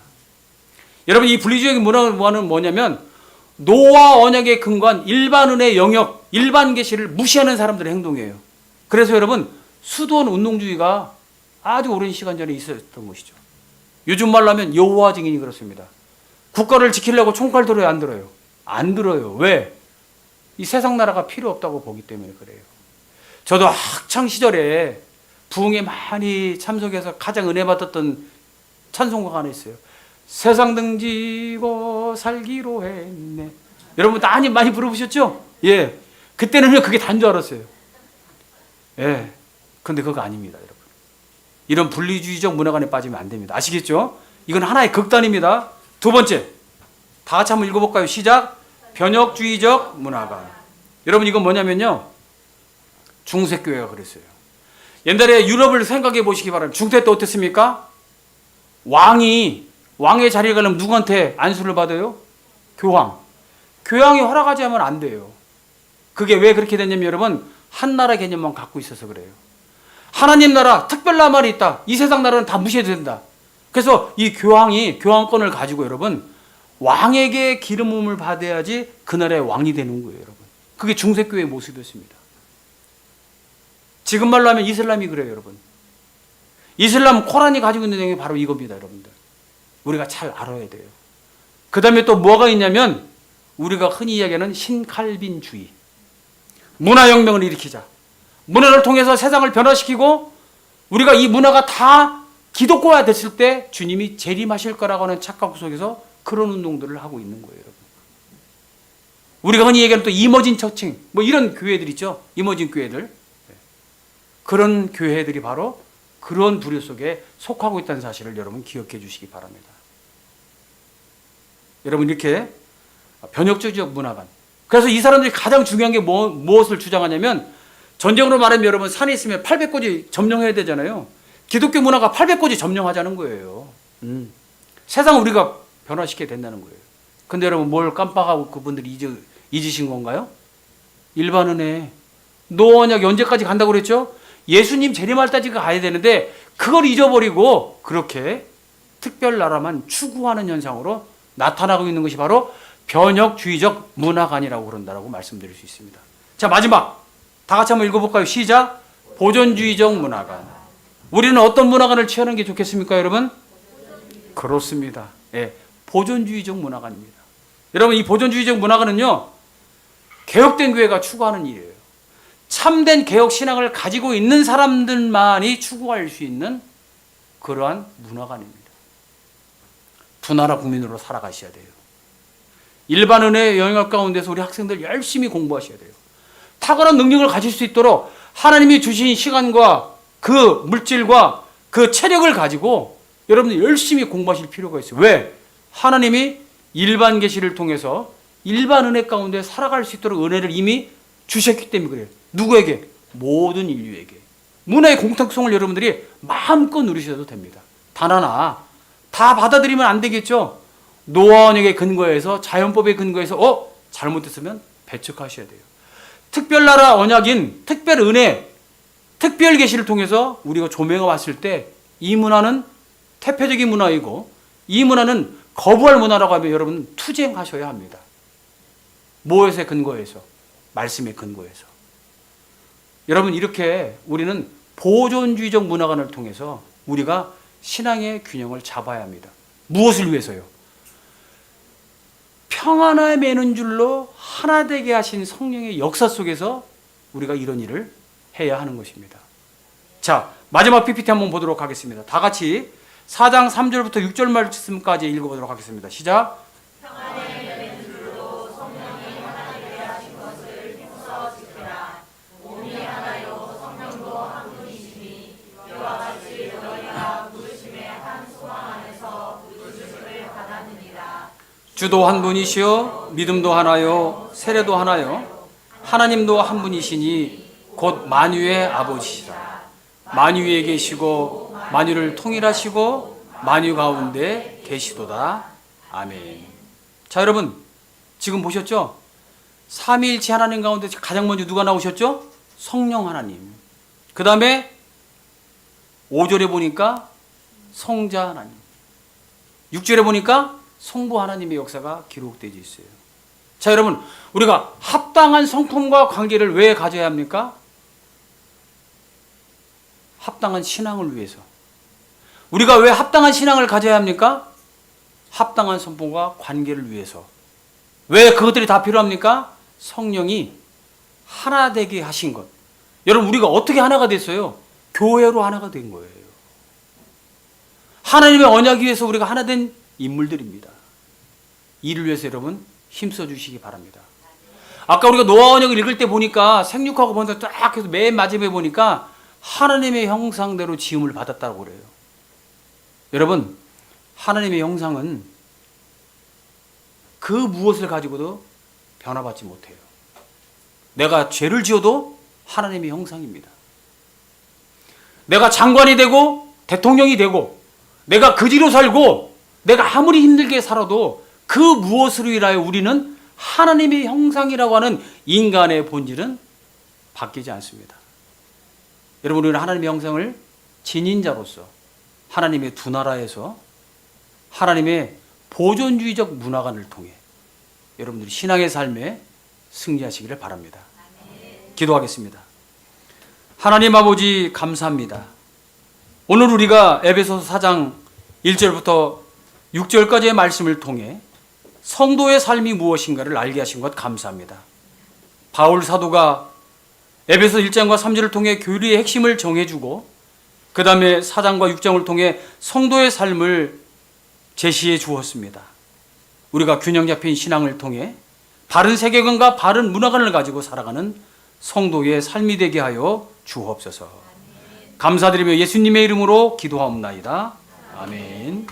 여러분 이 분리주의적 문화관은 뭐냐면 노와 언약에 근거한 일반 은혜의 영역, 일반 계시를 무시하는 사람들의 행동이에요. 그래서 여러분 수도원 운동주의가 아주 오랜 시간 전에 있었던 것이죠. 요즘 말로 하면 여호와 증인이 그렇습니다. 국가를 지키려고 총칼 들어요, 안 들어요? 안 들어요. 왜? 이 세상 나라가 필요 없다고 보기 때문에 그래요. 저도 학창 시절에 부흥에 많이 참석해서 가장 은혜 받았던 찬송가가 하나 있어요. 세상 등지고 살기로 했네. 여러분 많이 부르셨죠? 예. 그때는 그게 다인 줄 알았어요. 예. 근데 그거 아닙니다, 여러분. 이런 분리주의적 문화관에 빠지면 안 됩니다. 아시겠죠? 이건 하나의 극단입니다. 두 번째, 다 같이 한번 읽어볼까요? 시작. 변혁주의적 문화관. 여러분 이건 뭐냐면요, 중세교회가 그랬어요. 옛날에 유럽을 생각해 보시기 바랍니다. 중세 때 어땠습니까? 왕의 자리에 가려면 누구한테 안수를 받아요? 교황. 교황이 허락하지 않으면 안 돼요. 그게 왜 그렇게 됐냐면 여러분 한 나라 개념만 갖고 있어서 그래요. 하나님 나라 특별 나라만 있다. 이 세상 나라는 다 무시해도 된다. 그래서 이 교황이 교황권을 가지고 여러분 왕에게 기름 부음을 받아야지 그 나라의 왕이 되는 거예요, 여러분. 그게 중세교회의 모습이었습니다. 지금 말로 하면 이슬람이 그래요, 여러분. 이슬람 코란이 가지고 있는 내용이 바로 이겁니다, 여러분들. 우리가 잘 알아야 돼요. 그 다음에 또 뭐가 있냐면 우리가 흔히 이야기하는 신칼빈주의. 문화혁명을 일으키자. 문화를 통해서 세상을 변화시키고 우리가 이 문화가 다 기독교화 됐을 때 주님이 재림하실 거라고 하는 착각 속에서 그런 운동들을 하고 있는 거예요, 여러분. 우리가 흔히 얘기하는 또 이머진 처칭, 뭐 이런 교회들 있죠. 이머진 교회들. 그런 교회들이 바로 그런 부류 속에 속하고 있다는 사실을 여러분 기억해 주시기 바랍니다. 여러분 이렇게 변혁주의적 문화관. 그래서 이 사람들이 가장 중요한 게 무엇을 주장하냐면 전쟁으로 말하면 여러분 산에 있으면 800고지 점령해야 되잖아요. 기독교 문화가 800고지 점령하자는 거예요. 세상을 우리가 변화시켜야 된다는 거예요. 근데 여러분 뭘 깜빡하고 그분들이 잊으신 건가요? 일반 은혜. 노 언약이 언제까지 간다고 그랬죠? 예수님 재림할 때까지 가야 되는데 그걸 잊어버리고 그렇게 특별 나라만 추구하는 현상으로 나타나고 있는 것이 바로 변혁주의적 문화관이라고 그런다라고 말씀드릴 수 있습니다. 자, 마지막 다 같이 한번 읽어볼까요? 시작. 보존주의적 문화관. 우리는 어떤 문화관을 취하는 게 좋겠습니까, 여러분? 그렇습니다. 예, 보존주의적 문화관입니다. 여러분 이 보존주의적 문화관은요 개혁된 교회가 추구하는 일이에요. 참된 개혁 신앙을 가지고 있는 사람들만이 추구할 수 있는 그러한 문화관입니다. 두 나라 국민으로 살아가셔야 돼요. 일반 은혜의 영역 가운데서 우리 학생들 열심히 공부하셔야 돼요. 탁월한 능력을 가질 수 있도록 하나님이 주신 시간과 그 물질과 그 체력을 가지고 여러분들 열심히 공부하실 필요가 있어요. 왜? 하나님이 일반 계시를 통해서 일반 은혜 가운데 살아갈 수 있도록 은혜를 이미 주셨기 때문에 그래요. 누구에게? 모든 인류에게. 문화의 공통성을 여러분들이 마음껏 누리셔도 됩니다. 단 하나, 다 받아들이면 안 되겠죠? 노아 언약의 근거에서 자연법의 근거에서 잘못됐으면 배척하셔야 돼요. 특별나라 언약인 특별 은혜, 특별 계시를 통해서 우리가 조명해 왔을 때 이 문화는 태폐적인 문화이고 이 문화는 거부할 문화라고 하면 여러분 투쟁하셔야 합니다. 무엇에 근거해서? 말씀에 근거해서. 여러분 이렇게 우리는 보존주의적 문화관을 통해서 우리가 신앙의 균형을 잡아야 합니다. 무엇을 위해서요? 평안에 매는 줄로 하나 되게 하신 성령의 역사 속에서 우리가 이런 일을 해야 하는 것입니다. 자, 마지막 PPT 한번 보도록 하겠습니다. 다 같이 4장 3절부터 6절 말씀까지 읽어보도록 하겠습니다. 시작. 평안에 매는 줄로 성령이 하나 되게 하신 것을 힘써 지키라. 몸이 하나요 성령도 한 분이시니 이와 같이 너희가 부르심의 한 소망 안에서 부르심을 받았느니라. 주도 한 분이시요 믿음도 하나요 세례도 하나요 하나님도 한 분이시니 곧 만유의 아버지시라. 만유에 계시고 만유를 통일하시고 만유 가운데 계시도다. 아멘. 자, 여러분 지금 보셨죠? 삼위일체 하나님 가운데 가장 먼저 누가 나오셨죠? 성령 하나님. 그 다음에 5절에 보니까 성자 하나님, 6절에 보니까 성부 하나님의 역사가 기록되어 있어요. 자, 여러분 우리가 합당한 성품과 관계를 왜 가져야 합니까? 합당한 신앙을 위해서. 우리가 왜 합당한 신앙을 가져야 합니까? 합당한 성품과 관계를 위해서. 왜 그것들이 다 필요합니까? 성령이 하나 되게 하신 것. 여러분 우리가 어떻게 하나가 됐어요? 교회로 하나가 된 거예요. 하나님의 언약 위에서 우리가 하나 된 인물들입니다. 이를 위해서 여러분 힘써 주시기 바랍니다. 아까 우리가 노아 언약을 읽을 때 보니까 생육하고 먼저 쫙 해서 맨 마지막에 보니까 하나님의 형상대로 지음을 받았다고 그래요. 여러분 하나님의 형상은 그 무엇을 가지고도 변화받지 못해요. 내가 죄를 지어도 하나님의 형상입니다. 내가 장관이 되고 대통령이 되고 내가 거지로 살고 내가 아무리 힘들게 살아도 그 무엇으로 인하여 우리는 하나님의 형상이라고 하는 인간의 본질은 바뀌지 않습니다. 여러분 우리는 하나님의 형상을 지닌자로서 하나님의 두 나라에서 하나님의 보존주의적 문화관을 통해 여러분들이 신앙의 삶에 승리하시기를 바랍니다. 기도하겠습니다. 하나님 아버지 감사합니다. 오늘 우리가 에베소서 4장 1절부터 6절까지의 말씀을 통해 성도의 삶이 무엇인가를 알게 하신 것 감사합니다. 바울 사도가 에베소 1장과 3절을 통해 교리의 핵심을 정해주고 그 다음에 4장과 6장을 통해 성도의 삶을 제시해 주었습니다. 우리가 균형 잡힌 신앙을 통해 바른 세계관과 바른 문화관을 가지고 살아가는 성도의 삶이 되게 하여 주옵소서. 감사드리며 예수님의 이름으로 기도하옵나이다. 아멘.